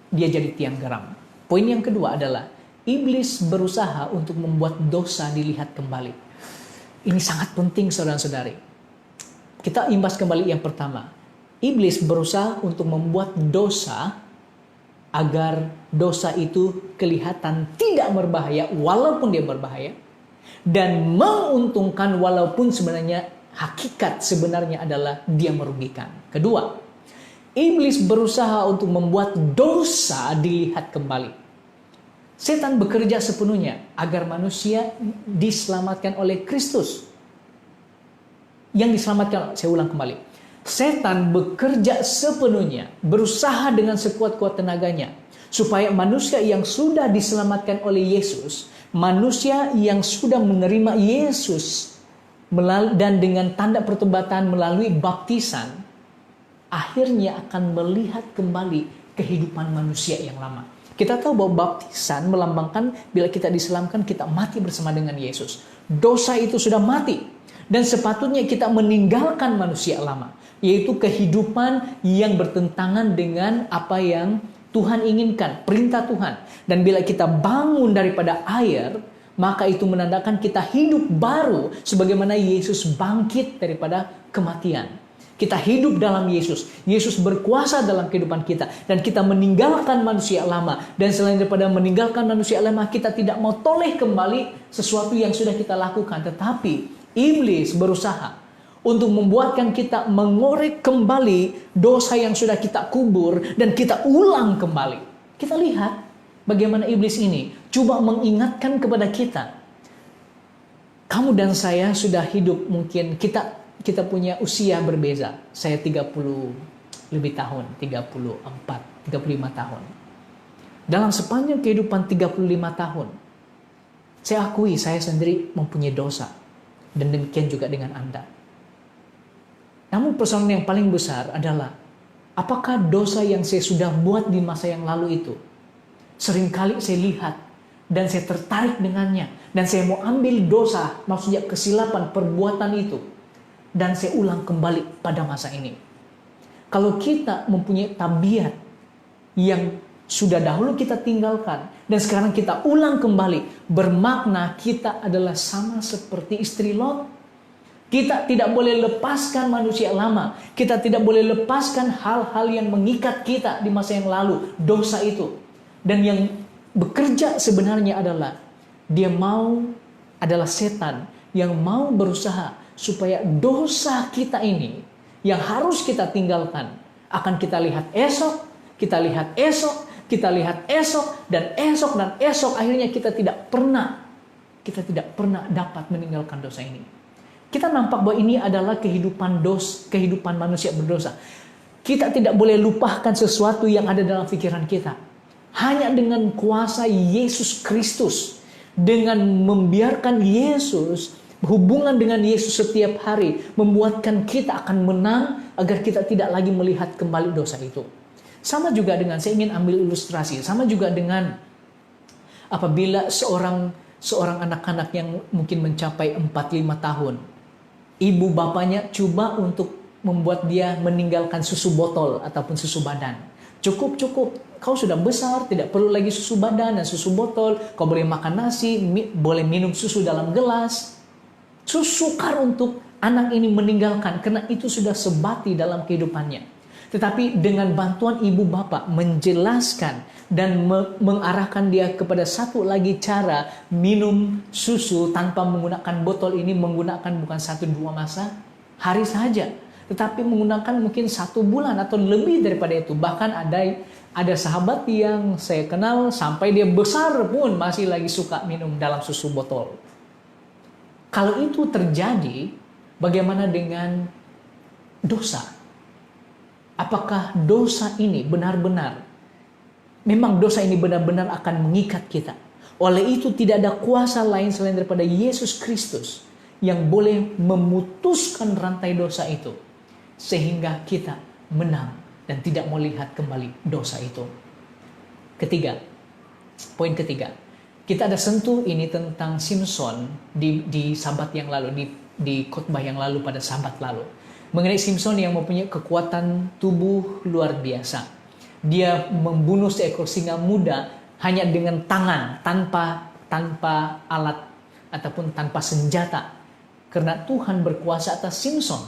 dia jadi tiang garam. Poin yang kedua adalah, iblis berusaha untuk membuat dosa dilihat kembali. Ini sangat penting saudara-saudari. Kita imbas kembali yang pertama. Iblis berusaha untuk membuat dosa agar dosa itu kelihatan tidak berbahaya walaupun dia berbahaya, dan menguntungkan walaupun sebenarnya hakikat sebenarnya adalah dia merugikan. Kedua, iblis berusaha untuk membuat dosa dilihat kembali. Setan bekerja sepenuhnya agar manusia diselamatkan oleh Kristus. Yang diselamatkan, saya ulang kembali. Setan bekerja sepenuhnya, berusaha dengan sekuat-kuat tenaganya, supaya manusia yang sudah diselamatkan oleh Yesus, manusia yang sudah menerima Yesus, dan dengan tanda pertobatan melalui baptisan, akhirnya akan melihat kembali kehidupan manusia yang lama. Kita tahu bahwa baptisan melambangkan bila kita diselamatkan, kita mati bersama dengan Yesus. Dosa itu sudah mati. Dan sepatutnya kita meninggalkan manusia lama. Yaitu kehidupan yang bertentangan dengan apa yang Tuhan inginkan, perintah Tuhan. Dan bila kita bangun daripada air, maka itu menandakan kita hidup baru sebagaimana Yesus bangkit daripada kematian. Kita hidup dalam Yesus. Yesus berkuasa dalam kehidupan kita. Dan kita meninggalkan manusia lama. Dan selain daripada meninggalkan manusia lama, kita tidak mau toleh kembali sesuatu yang sudah kita lakukan. Tetapi iblis berusaha untuk membuatkan kita mengorek kembali dosa yang sudah kita kubur. Dan kita ulang kembali. Kita lihat bagaimana iblis ini coba mengingatkan kepada kita. Kamu dan saya sudah hidup, mungkin kita punya usia berbeza. Saya 30 lebih tahun, 34, 35 tahun. Dalam sepanjang kehidupan 35 tahun, saya akui saya sendiri mempunyai dosa. Dan demikian juga dengan Anda. Namun persoalan yang paling besar adalah, apakah dosa yang saya sudah buat di masa yang lalu itu, seringkali saya lihat dan saya tertarik dengannya. Dan saya mau ambil dosa, maksudnya kesilapan perbuatan itu. Dan saya ulang kembali pada masa ini. Kalau kita mempunyai tabiat yang sudah dahulu kita tinggalkan dan sekarang kita ulang kembali, bermakna kita adalah sama seperti istri Lot. Kita tidak boleh lepaskan manusia lama. Kita tidak boleh lepaskan hal-hal yang mengikat kita di masa yang lalu, dosa itu. Dan yang bekerja sebenarnya adalah adalah setan yang mau berusaha supaya dosa kita ini yang harus kita tinggalkan akan kita lihat esok, kita lihat esok, kita lihat esok, dan esok akhirnya kita tidak pernah dapat meninggalkan dosa ini. Kita nampak bahwa ini adalah kehidupan manusia berdosa. Kita tidak boleh lupakan sesuatu yang ada dalam pikiran kita. Hanya dengan kuasa Yesus Kristus, dengan membiarkan Yesus, hubungan dengan Yesus setiap hari membuatkan kita akan menang agar kita tidak lagi melihat kembali dosa itu. Sama juga dengan, saya ingin ambil ilustrasi, sama juga dengan apabila seorang anak-anak yang mungkin mencapai 4-5 tahun, ibu bapaknya coba untuk membuat dia meninggalkan susu botol ataupun susu badan. Cukup, kau sudah besar, tidak perlu lagi susu badan dan susu botol, kau boleh makan nasi, boleh minum susu dalam gelas. Sukar untuk anak ini meninggalkan karena itu sudah sebati dalam kehidupannya. Tetapi dengan bantuan ibu bapak menjelaskan dan mengarahkan dia kepada satu lagi cara minum susu tanpa menggunakan botol ini, menggunakan bukan 1-2 masa hari saja, tetapi menggunakan mungkin 1 bulan atau lebih daripada itu. Bahkan ada sahabat yang saya kenal sampai dia besar pun masih lagi suka minum dalam susu botol. Kalau itu terjadi, bagaimana dengan dosa? Apakah dosa ini memang dosa ini benar-benar akan mengikat kita? Oleh itu tidak ada kuasa lain selain daripada Yesus Kristus yang boleh memutuskan rantai dosa itu, sehingga kita menang dan tidak mau lihat kembali dosa itu. Poin ketiga. Kita ada sentuh ini tentang Simson di sabat yang lalu, di khotbah yang lalu pada sabat lalu. Mengenai Simson yang mempunyai kekuatan tubuh luar biasa. Dia membunuh seekor singa muda hanya dengan tangan, tanpa alat ataupun tanpa senjata. Karena Tuhan berkuasa atas Simson.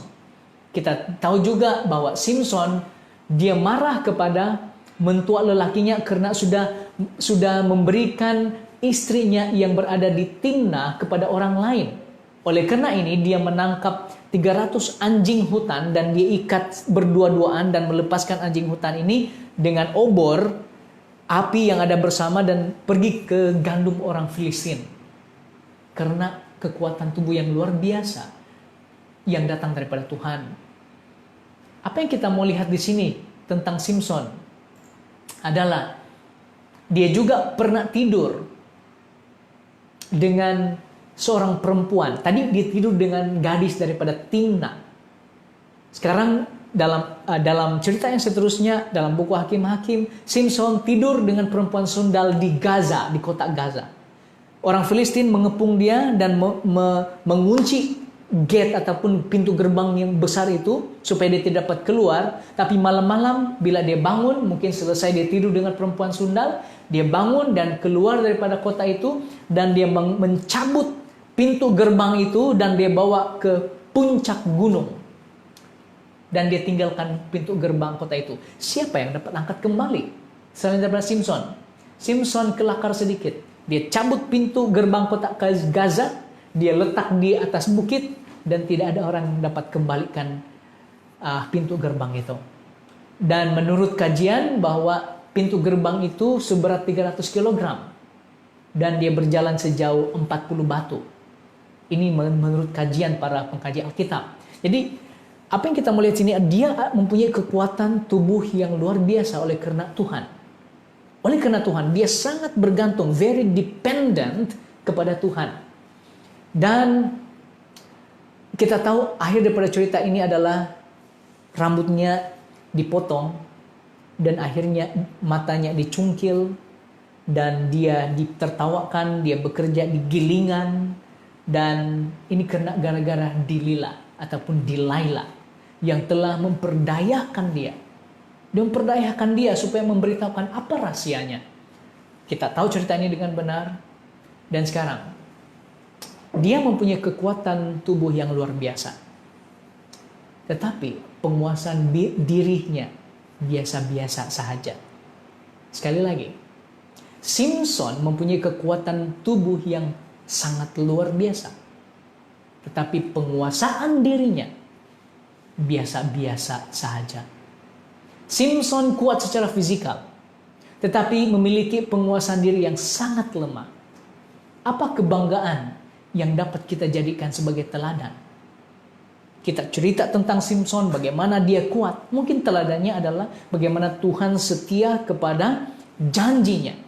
Kita tahu juga bahwa Simson, dia marah kepada mentua lelakinya karena sudah memberikan istrinya yang berada di Timnah kepada orang lain. Oleh karena ini dia menangkap 300 anjing hutan dan dia ikat berdua-duaan dan melepaskan anjing hutan ini dengan obor api yang ada bersama dan pergi ke gandum orang Filistin. Karena kekuatan tubuh yang luar biasa yang datang daripada Tuhan. Apa yang kita mau lihat di sini tentang Simson adalah dia juga pernah tidur dengan seorang perempuan. Tadi dia tidur dengan gadis daripada Timnah. Sekarang dalam cerita yang seterusnya dalam buku Hakim-Hakim, Simson tidur dengan perempuan sundal di Gaza, di kota Gaza. Orang Filistin mengepung dia dan mengunci gate ataupun pintu gerbang yang besar itu supaya dia tidak dapat keluar. Tapi malam-malam bila dia bangun, mungkin selesai dia tidur dengan perempuan sundal, dia bangun dan keluar daripada kota itu dan dia mencabut pintu gerbang itu dan dia bawa ke puncak gunung. Dan dia tinggalkan pintu gerbang kota itu. Siapa yang dapat angkat kembali? Selain daripada Simpson. Simpson kelakar sedikit. Dia cabut pintu gerbang kota Gaza, dia letak di atas bukit, dan tidak ada orang yang dapat kembalikan pintu gerbang itu. Dan menurut kajian bahwa pintu gerbang itu seberat 300 kg. Dan dia berjalan sejauh 40 batu. Ini menurut kajian para pengkaji Alkitab. Jadi, apa yang kita melihat sini, dia mempunyai kekuatan tubuh yang luar biasa oleh karena Tuhan. Oleh karena Tuhan, dia sangat bergantung, very dependent kepada Tuhan. Dan kita tahu akhir daripada cerita ini adalah rambutnya dipotong dan akhirnya matanya dicungkil dan dia ditertawakan, dia bekerja di gilingan, dan ini karena gara-gara Delila ataupun Delilah yang telah memperdayakan dia. Dia memperdayakan dia supaya memberitahukan apa rahasianya. Kita tahu cerita ini dengan benar. Dan sekarang, dia mempunyai kekuatan tubuh yang luar biasa. Tetapi penguasaan dirinya biasa-biasa sahaja. Sekali lagi, Simpson mempunyai kekuatan tubuh yang sangat luar biasa. Tetapi penguasaan dirinya biasa-biasa sahaja. Simpson kuat secara fisikal, tetapi memiliki penguasaan diri yang sangat lemah. Apa kebanggaan yang dapat kita jadikan sebagai teladan? Kita cerita tentang Simpson, bagaimana dia kuat. Mungkin teladannya adalah bagaimana Tuhan setia kepada janjinya,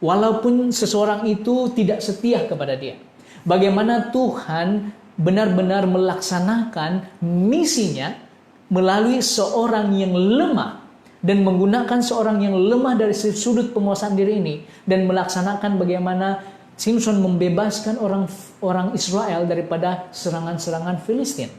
walaupun seseorang itu tidak setia kepada dia. Bagaimana Tuhan benar-benar melaksanakan misinya melalui seorang yang lemah dan menggunakan seorang yang lemah dari sudut penguasaan diri ini dan melaksanakan bagaimana Simpson membebaskan orang Israel daripada serangan-serangan Filistin.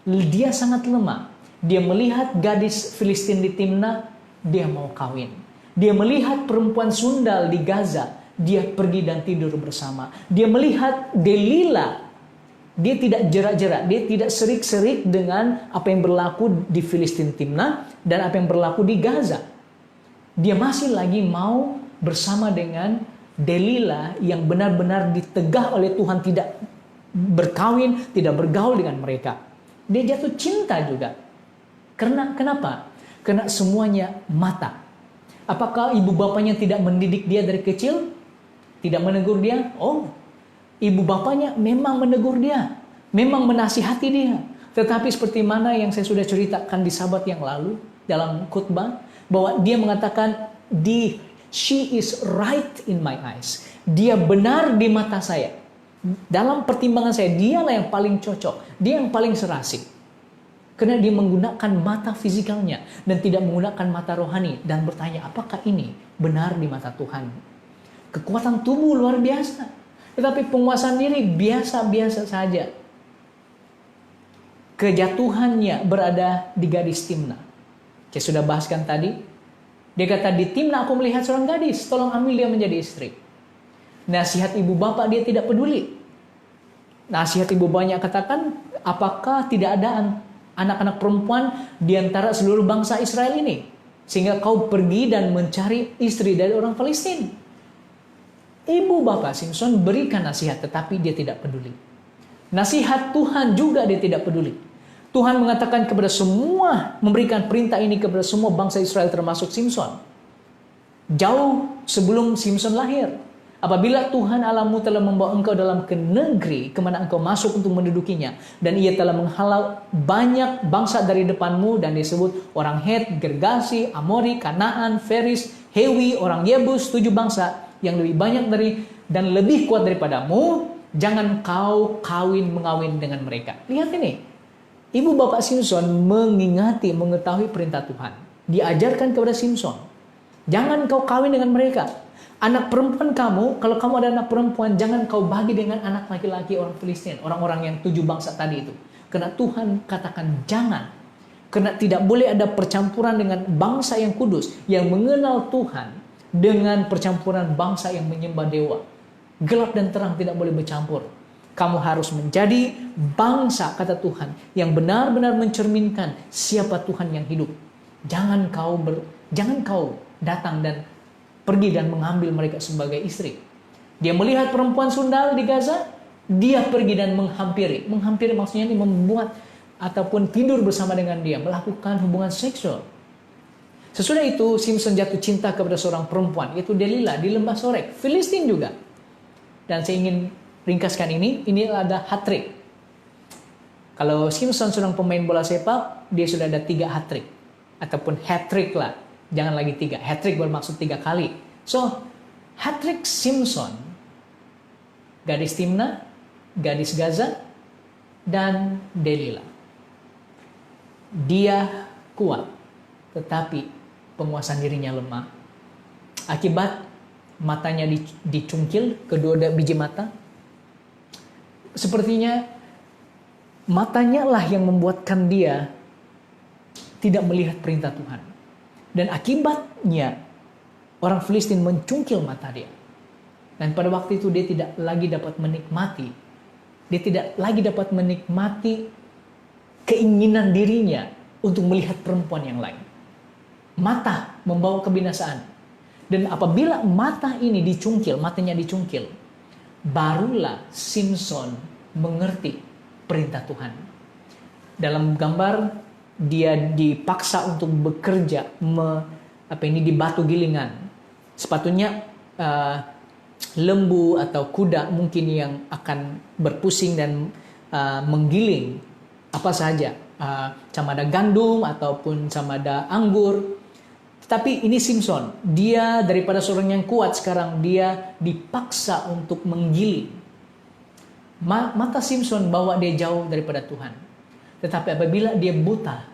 Dia sangat lemah. Dia melihat gadis Filistin di Timnah, dia mau kawin. Dia melihat perempuan sundal di Gaza, dia pergi dan tidur bersama. Dia melihat Delila, dia tidak jerak-jerak, dia tidak serik-serik dengan apa yang berlaku di Filistin Timnah dan apa yang berlaku di Gaza. Dia masih lagi mau bersama dengan Delila yang benar-benar ditegah oleh Tuhan, tidak berkawin, tidak bergaul dengan mereka. Dia jatuh cinta juga. Kenapa? Karena semuanya mata. Apakah ibu bapaknya tidak mendidik dia dari kecil? Tidak menegur dia? Oh, ibu bapaknya memang menegur dia, memang menasihati dia. Tetapi seperti mana yang saya sudah ceritakan di Sabat yang lalu dalam khutbah, bahwa dia mengatakan, she is right in my eyes. Dia benar di mata saya. Dalam pertimbangan saya, dialah yang paling cocok, dia yang paling serasi. Karena dia menggunakan mata fizikalnya dan tidak menggunakan mata rohani dan bertanya, apakah ini benar di mata Tuhan? Kekuatan tubuh luar biasa. Tetapi penguasaan diri biasa-biasa saja. Kejatuhannya berada di gadis Timnah. Saya sudah bahaskan tadi. Dia kata, di Timnah aku melihat seorang gadis, tolong ambil dia menjadi istri. Nasihat ibu bapak dia tidak peduli. Nasihat ibu bapaknya katakan, apakah tidak ada anak-anak perempuan di antara seluruh bangsa Israel ini, sehingga kau pergi dan mencari istri dari orang Palestina? Ibu bapak Simpson berikan nasihat, tetapi dia tidak peduli. Nasihat Tuhan juga dia tidak peduli. Tuhan mengatakan kepada semua, memberikan perintah ini kepada semua bangsa Israel termasuk Simpson. Jauh sebelum Simpson lahir. Apabila Tuhan Allahmu telah membawa engkau dalam ke negeri kemana engkau masuk untuk mendudukinya, dan ia telah menghalau banyak bangsa dari depanmu, dan disebut orang Het, Gergasi, Amori, Kanaan, Feris, Hewi, orang Yebus, 7 bangsa yang lebih banyak dari dan lebih kuat daripadamu, jangan kau mengawin dengan mereka. Lihat ini, ibu bapak Simpson mengetahui perintah Tuhan. Diajarkan kepada Simpson, jangan kau kawin dengan mereka. Anak perempuan kamu, kalau kamu ada anak perempuan, jangan kau bagi dengan anak laki-laki orang Filistin, orang-orang yang 7 bangsa tadi itu. Karena Tuhan katakan jangan. Karena tidak boleh ada percampuran dengan bangsa yang kudus, yang mengenal Tuhan, dengan percampuran bangsa yang menyembah dewa. Gelap dan terang tidak boleh bercampur. Kamu harus menjadi bangsa, kata Tuhan, yang benar-benar mencerminkan siapa Tuhan yang hidup. Jangan kau datang dan pergi dan mengambil mereka sebagai istri. Dia melihat perempuan sundal di Gaza, dia pergi dan menghampiri. Menghampiri maksudnya ini membuat ataupun tidur bersama dengan dia, melakukan hubungan seksual. Sesudah itu Simson jatuh cinta kepada seorang perempuan, yaitu Delila di lembah Sorek, Filistin juga. Dan saya ingin ringkaskan ini ada hat-trick. Kalau Simson seorang pemain bola sepak, dia sudah ada 3 hat-trick. Ataupun hat-trick lah. Jangan lagi 3. Hat-trick bermaksud 3 kali. So, hat-trick Simson, gadis Timna, gadis Gaza, dan Delila. Dia kuat, tetapi penguasaan dirinya lemah. Akibat matanya dicungkil, kedua biji mata. Sepertinya matanya lah yang membuatkan dia tidak melihat perintah Tuhan. Dan akibatnya orang Filistin mencungkil mata dia. Dan pada waktu itu dia tidak lagi dapat menikmati. Dia tidak lagi dapat menikmati keinginan dirinya untuk melihat perempuan yang lain. Mata membawa kebinasaan. Dan apabila mata ini dicungkil, matanya dicungkil, barulah Simson mengerti perintah Tuhan. Dalam gambar, dia dipaksa untuk bekerja di batu gilingan. Sepatutnya lembu atau kuda mungkin yang akan berpusing dan menggiling apa saja, sama ada gandum ataupun sama ada anggur. Tetapi ini Simson, dia daripada seorang yang kuat sekarang dia dipaksa untuk menggiling. Mata Simson bawa dia jauh daripada Tuhan. Tetapi apabila dia buta,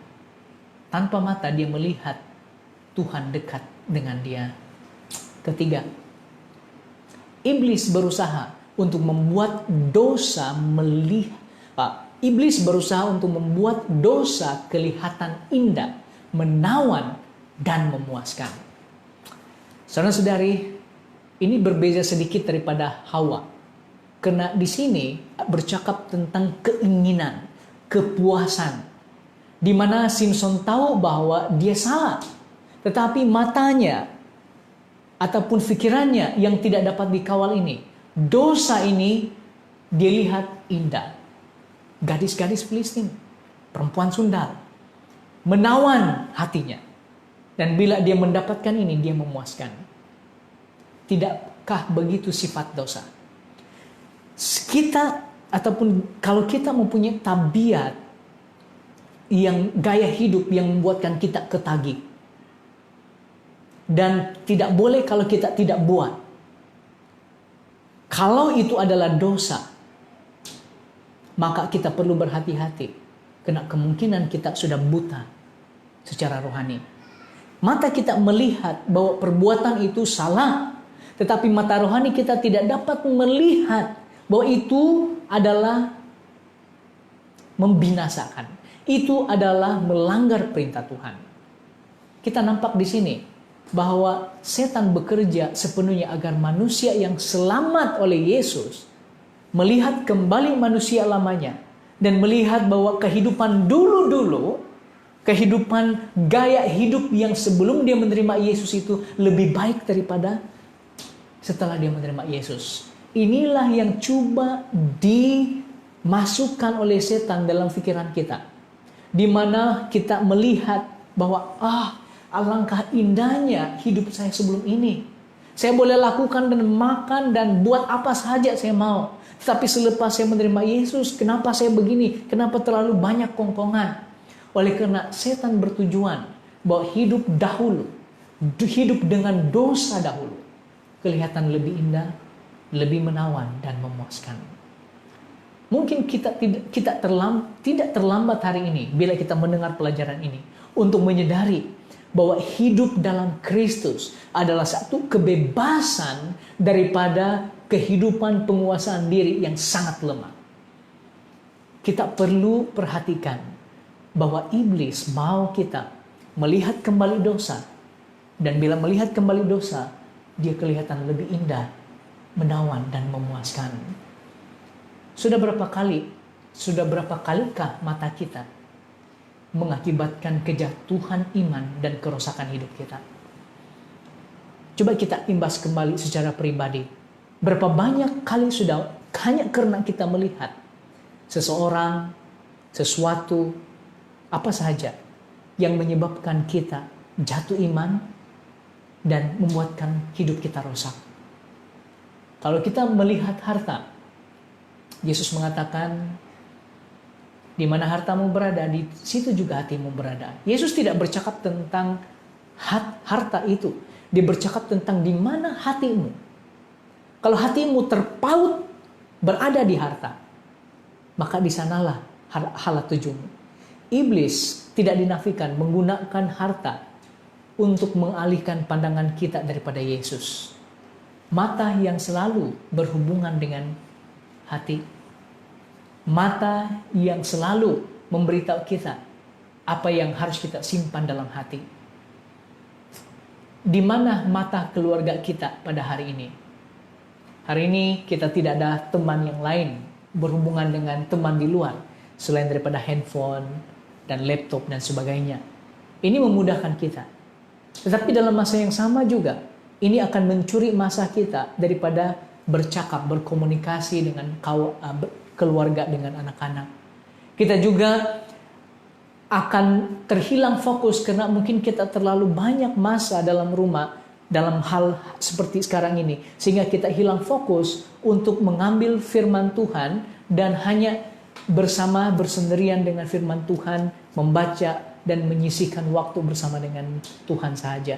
tanpa mata dia melihat Tuhan dekat dengan dia. Ketiga, iblis berusaha untuk membuat dosa kelihatan indah, menawan, dan memuaskan. Saudara-saudari, ini berbeda sedikit daripada Hawa. Karena di sini bercakap tentang keinginan, kepuasan, di mana Simson tahu bahwa dia salah, tetapi matanya ataupun pikirannya yang tidak dapat dikawal ini, dosa ini dia lihat indah. Gadis-gadis Filistin, perempuan sundal, menawan hatinya, dan bila dia mendapatkan ini dia memuaskan. Tidakkah begitu sifat dosa? Kita ataupun kalau kita mempunyai tabiat yang gaya hidup yang membuatkan kita ketagih, dan tidak boleh kalau kita tidak buat. Kalau itu adalah dosa, maka kita perlu berhati-hati, karena kemungkinan kita sudah buta secara rohani. Mata kita melihat bahwa perbuatan itu salah, tetapi mata rohani kita tidak dapat melihat bahwa itu adalah membinasakan. Itu adalah melanggar perintah Tuhan. Kita nampak di sini bahwa setan bekerja sepenuhnya agar manusia yang selamat oleh Yesus melihat kembali manusia lamanya dan melihat bahwa kehidupan dulu-dulu, kehidupan gaya hidup yang sebelum dia menerima Yesus itu lebih baik daripada setelah dia menerima Yesus. Inilah yang coba dimasukkan oleh setan dalam pikiran kita, di mana kita melihat bahwa alangkah indahnya hidup saya sebelum ini. Saya boleh lakukan dan makan dan buat apa saja saya mau. Tapi selepas saya menerima Yesus, kenapa saya begini? Kenapa terlalu banyak kongkongan? Oleh karena setan bertujuan bahwa hidup dahulu, hidup dengan dosa dahulu, kelihatan lebih indah, lebih menawan dan memuaskan. Mungkin kita tidak terlambat hari ini bila kita mendengar pelajaran ini untuk menyadari bahwa hidup dalam Kristus adalah satu kebebasan daripada kehidupan penguasaan diri yang sangat lemah. Kita perlu perhatikan bahwa iblis mau kita melihat kembali dosa. Dan bila melihat kembali dosa, dia kelihatan lebih indah, menawan dan memuaskan. Sudah berapa kalikah mata kita mengakibatkan kejatuhan iman dan kerusakan hidup kita? Coba kita imbas kembali secara pribadi. Berapa banyak kali sudah hanya karena kita melihat seseorang, sesuatu, apa saja yang menyebabkan kita jatuh iman dan membuatkan hidup kita rusak. Kalau kita melihat harta, Yesus mengatakan, di mana hartamu berada, di situ juga hatimu berada. Yesus tidak bercakap tentang harta itu. Dia bercakap tentang di mana hatimu. Kalau hatimu terpaut berada di harta, maka di sanalah halat tujuanmu. Iblis tidak dinafikan menggunakan harta untuk mengalihkan pandangan kita daripada Yesus. Mata yang selalu berhubungan dengan hati. Mata yang selalu memberitahu kita apa yang harus kita simpan dalam hati. Di mana mata keluarga kita pada hari ini? Hari ini kita tidak ada teman yang lain berhubungan dengan teman di luar selain daripada handphone dan laptop dan sebagainya. Ini memudahkan kita. Tetapi dalam masa yang sama juga, ini akan mencuri masa kita daripada bercakap, berkomunikasi dengan keluarga, dengan anak-anak. Kita juga akan terhilang fokus karena mungkin kita terlalu banyak masa dalam rumah, dalam hal seperti sekarang ini. Sehingga kita hilang fokus untuk mengambil firman Tuhan dan hanya bersendirian dengan firman Tuhan, membaca dan menyisihkan waktu bersama dengan Tuhan saja.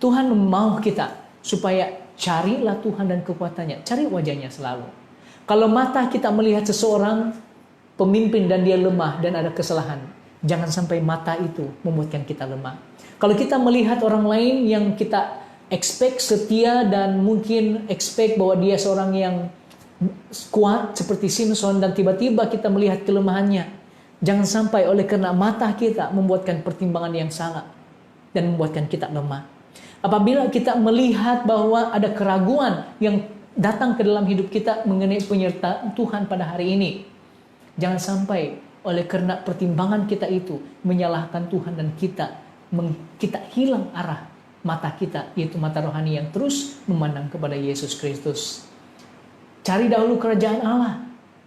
Tuhan mau kita supaya carilah Tuhan dan kekuatannya, cari wajahnya selalu. Kalau mata kita melihat seseorang pemimpin dan dia lemah dan ada kesalahan, jangan sampai mata itu membuatkan kita lemah. Kalau kita melihat orang lain yang kita expect setia dan mungkin expect bahwa dia seorang yang kuat seperti Simpson dan tiba-tiba kita melihat kelemahannya, jangan sampai oleh karena mata kita membuatkan pertimbangan yang salah dan membuatkan kita lemah. Apabila kita melihat bahwa ada keraguan yang datang ke dalam hidup kita mengenai penyertaan Tuhan pada hari ini, jangan sampai oleh karena pertimbangan kita itu menyalahkan Tuhan dan kita hilang arah mata kita, yaitu mata rohani yang terus memandang kepada Yesus Kristus. Cari dahulu kerajaan Allah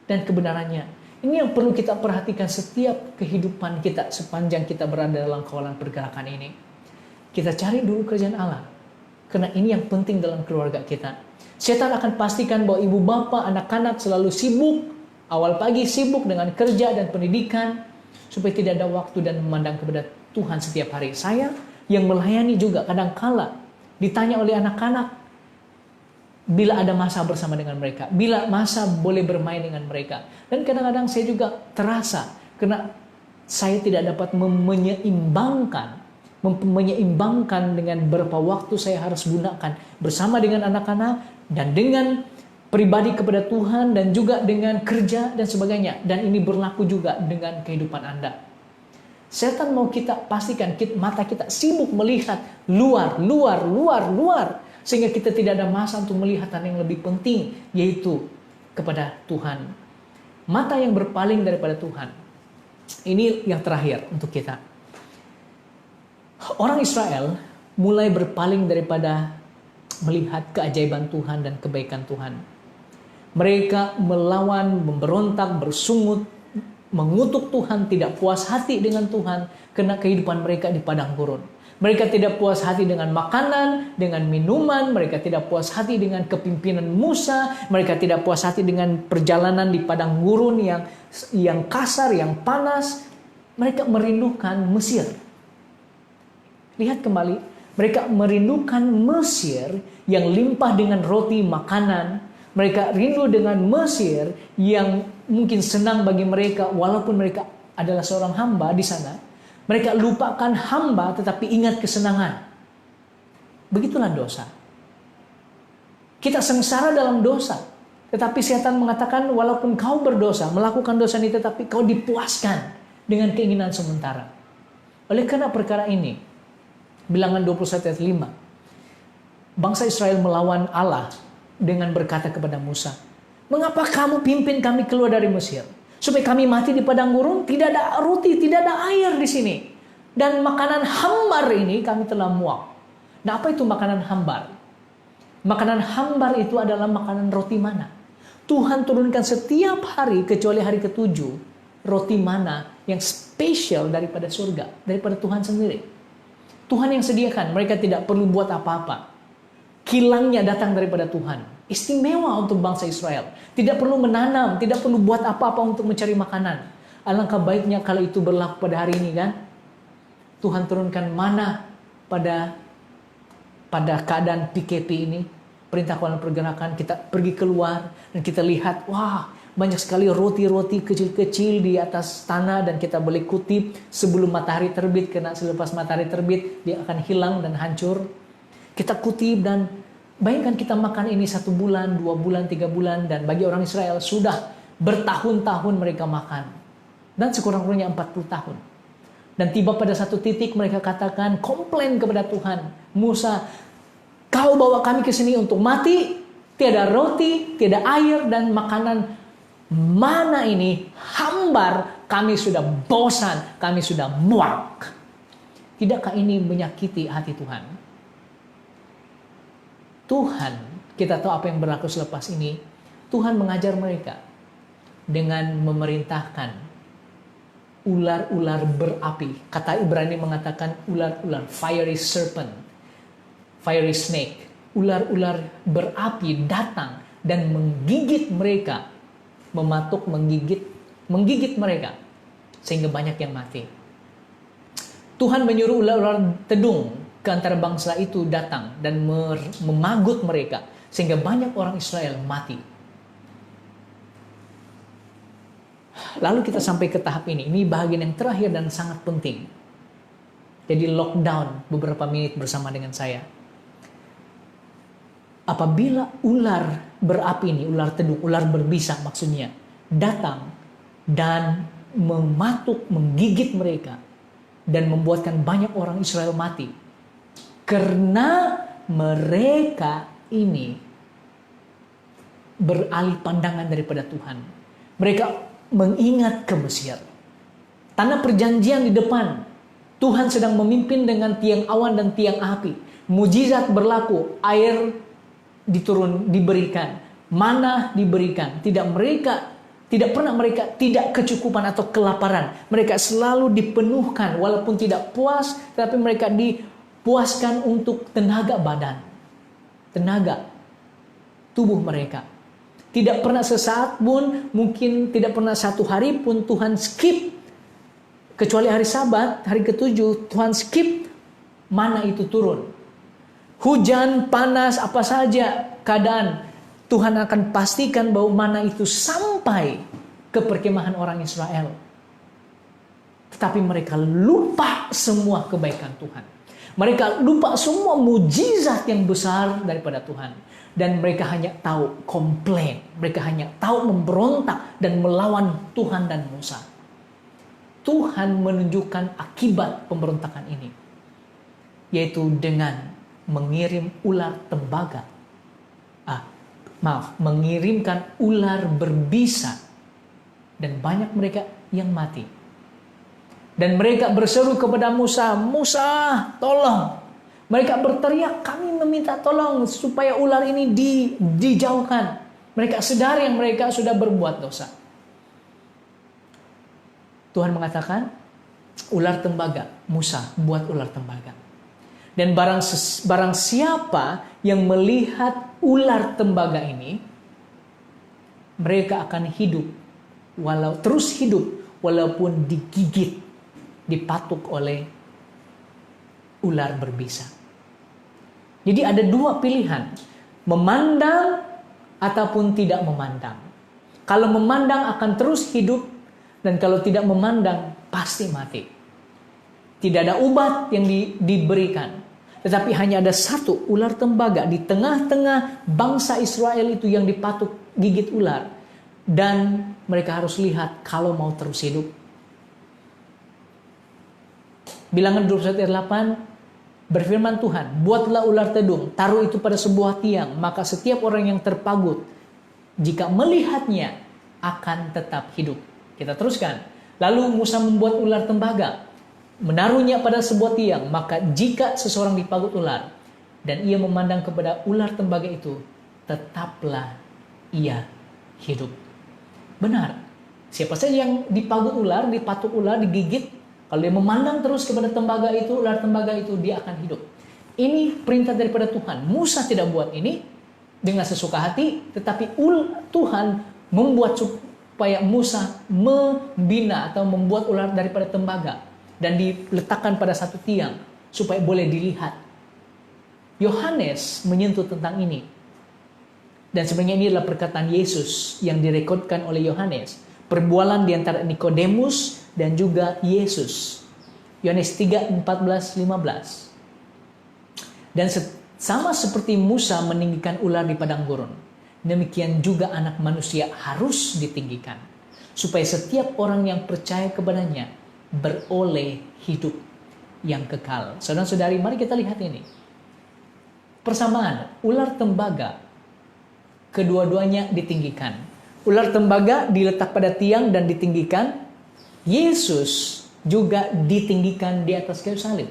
dan kebenarannya. Ini yang perlu kita perhatikan setiap kehidupan kita sepanjang kita berada dalam kawalan pergerakan ini. Kita cari dulu kerajaan Allah, karena ini yang penting dalam keluarga kita. Setan akan pastikan bahwa ibu bapa, anak-anak selalu sibuk, awal pagi sibuk dengan kerja dan pendidikan, supaya tidak ada waktu dan memandang kepada Tuhan setiap hari. Saya yang melayani juga kadang-kala ditanya oleh anak-anak, bila ada masa bersama dengan mereka, bila masa boleh bermain dengan mereka. Dan kadang-kadang saya juga terasa, karena saya tidak dapat menyeimbangkan dengan berapa waktu saya harus gunakan bersama dengan anak-anak dan dengan pribadi kepada Tuhan dan juga dengan kerja dan sebagainya. Dan ini berlaku juga dengan kehidupan Anda. Setan mau kita pastikan mata kita sibuk melihat luar, sehingga kita tidak ada masa untuk melihat hal yang lebih penting, yaitu kepada Tuhan. Mata yang berpaling daripada Tuhan. Ini yang terakhir untuk kita. Orang Israel mulai berpaling daripada melihat keajaiban Tuhan dan kebaikan Tuhan. Mereka melawan, memberontak, bersungut, mengutuk Tuhan, tidak puas hati dengan Tuhan karena kehidupan mereka di padang gurun. Mereka tidak puas hati dengan makanan, dengan minuman, mereka tidak puas hati dengan kepimpinan Musa, mereka tidak puas hati dengan perjalanan di padang gurun yang kasar, yang panas. Mereka merindukan Mesir. Lihat kembali, mereka merindukan Mesir yang limpah dengan roti makanan. Mereka rindu dengan Mesir yang mungkin senang bagi mereka walaupun mereka adalah seorang hamba di sana. Mereka lupakan hamba tetapi ingat kesenangan. Begitulah dosa. Kita sengsara dalam dosa. Tetapi setan mengatakan walaupun kau berdosa, melakukan dosa ini tetapi kau dipuaskan dengan keinginan sementara. Oleh karena perkara ini, Bilangan 21 ayat 5. Bangsa Israel melawan Allah dengan berkata kepada Musa, "Mengapa kamu pimpin kami keluar dari Mesir? Supaya kami mati di padang gurun, tidak ada roti, tidak ada air di sini. Dan makanan hambar ini kami telah muak." Nah, apa itu makanan hambar? Makanan hambar itu adalah makanan roti mana. Tuhan turunkan setiap hari kecuali hari ketujuh roti mana yang spesial daripada surga, daripada Tuhan sendiri. Tuhan yang sediakan, mereka tidak perlu buat apa-apa. Kilangnya datang daripada Tuhan. Istimewa untuk bangsa Israel. Tidak perlu menanam, tidak perlu buat apa-apa untuk mencari makanan. Alangkah baiknya kalau itu berlaku pada hari ini kan. Tuhan turunkan mana pada keadaan PKP ini. Perintah kawalan pergerakan, kita pergi keluar dan kita lihat, wah, banyak sekali roti-roti kecil-kecil di atas tanah dan kita boleh kutip sebelum matahari terbit, karena selepas matahari terbit dia akan hilang dan hancur. Kita kutip dan bayangkan kita makan ini 1 bulan, 2 bulan, 3 bulan, dan bagi orang Israel sudah bertahun-tahun mereka makan. Dan sekurang-kurangnya 40 tahun. Dan tiba pada satu titik mereka katakan, komplain kepada Tuhan, "Musa, kau bawa kami ke sini untuk mati, tiada roti, tiada air, dan makanan mana ini hambar, kami sudah bosan, kami sudah muak." Tidakkah ini menyakiti hati Tuhan? Tuhan, kita tahu apa yang berlaku selepas ini. Tuhan mengajar mereka dengan memerintahkan ular-ular berapi. Kata Ibrani mengatakan ular-ular, fiery serpent, fiery snake. Ular-ular berapi datang dan menggigit mereka, mematuk, menggigit mereka, sehingga banyak yang mati. Tuhan menyuruh ular-ular tedung ke antara bangsa itu datang dan memagut mereka, sehingga banyak orang Israel mati. Lalu kita sampai ke tahap ini bahagian yang terakhir dan sangat penting. Jadi lockdown beberapa menit bersama dengan saya. Apabila ular berapi ini, ular tedung, ular berbisa maksudnya, datang dan mematuk, menggigit mereka dan membuatkan banyak orang Israel mati. Karena mereka ini beralih pandangan daripada Tuhan. Mereka mengingat ke Mesir. Tanah perjanjian di depan. Tuhan sedang memimpin dengan tiang awan dan tiang api. Mujizat berlaku, air diberikan, mana diberikan. Tidak pernah mereka tidak kecukupan atau kelaparan. Mereka selalu dipenuhkan walaupun tidak puas, tapi mereka dipuaskan untuk tenaga badan, tenaga tubuh mereka. Tidak pernah sesaat pun, mungkin tidak pernah satu hari pun Tuhan skip, kecuali hari Sabat, hari ketujuh, Tuhan skip mana itu turun. Hujan, panas, apa saja keadaan, Tuhan akan pastikan bahwa mana itu sampai ke perkemahan orang Israel. Tetapi mereka lupa semua kebaikan Tuhan. Mereka lupa semua mujizat yang besar daripada Tuhan. Dan mereka hanya tahu komplain. Mereka hanya tahu memberontak dan melawan Tuhan dan Musa. Tuhan menunjukkan akibat pemberontakan ini, yaitu dengan mengirim ular tembaga. Mengirimkan ular berbisa. Dan banyak mereka yang mati. Dan mereka berseru kepada Musa, "Musa, tolong." Mereka berteriak, "Kami meminta tolong supaya ular ini dijauhkan." Mereka sadar yang mereka sudah berbuat dosa. Tuhan mengatakan, ular tembaga. Musa, buat ular tembaga. Dan barang siapa yang melihat ular tembaga ini, mereka akan terus hidup walaupun digigit, dipatuk oleh ular berbisa. Jadi ada dua pilihan, memandang ataupun tidak memandang. Kalau memandang akan terus hidup, dan kalau tidak memandang pasti mati. Tidak ada obat yang diberikan. Tetapi hanya ada satu ular tembaga di tengah-tengah bangsa Israel itu yang dipatuk gigit ular. Dan mereka harus lihat kalau mau terus hidup. Bilangan 21 ayat 8, berfirman Tuhan, buatlah ular tedung, taruh itu pada sebuah tiang, maka setiap orang yang terpagut, jika melihatnya, akan tetap hidup. Kita teruskan. Lalu Musa membuat ular tembaga, menaruhnya pada sebuah tiang, maka jika seseorang dipagut ular, dan ia memandang kepada ular tembaga itu, tetaplah ia hidup. Benar, siapa saja yang dipagut ular, dipatuk ular, digigit, kalau dia memandang terus kepada tembaga itu, ular tembaga itu, dia akan hidup. Ini perintah daripada Tuhan. Musa tidak buat ini dengan sesuka hati, tetapi Tuhan membuat supaya Musa membina atau membuat ular daripada tembaga dan diletakkan pada satu tiang supaya boleh dilihat. Yohanes menyentuh tentang ini. Dan sebenarnya ini adalah perkataan Yesus yang direkodkan oleh Yohanes. Perbualan di antara Nikodemus dan juga Yesus. Yohanes 3, 14, 15. Dan sama seperti Musa meninggikan ular di padang gurun, demikian juga anak manusia harus ditinggikan, supaya setiap orang yang percaya kepadanya beroleh hidup yang kekal. Saudara-saudari, mari kita lihat ini. Persamaan, ular tembaga, kedua-duanya ditinggikan. Ular tembaga diletak pada tiang dan ditinggikan. Yesus juga ditinggikan di atas kayu salib.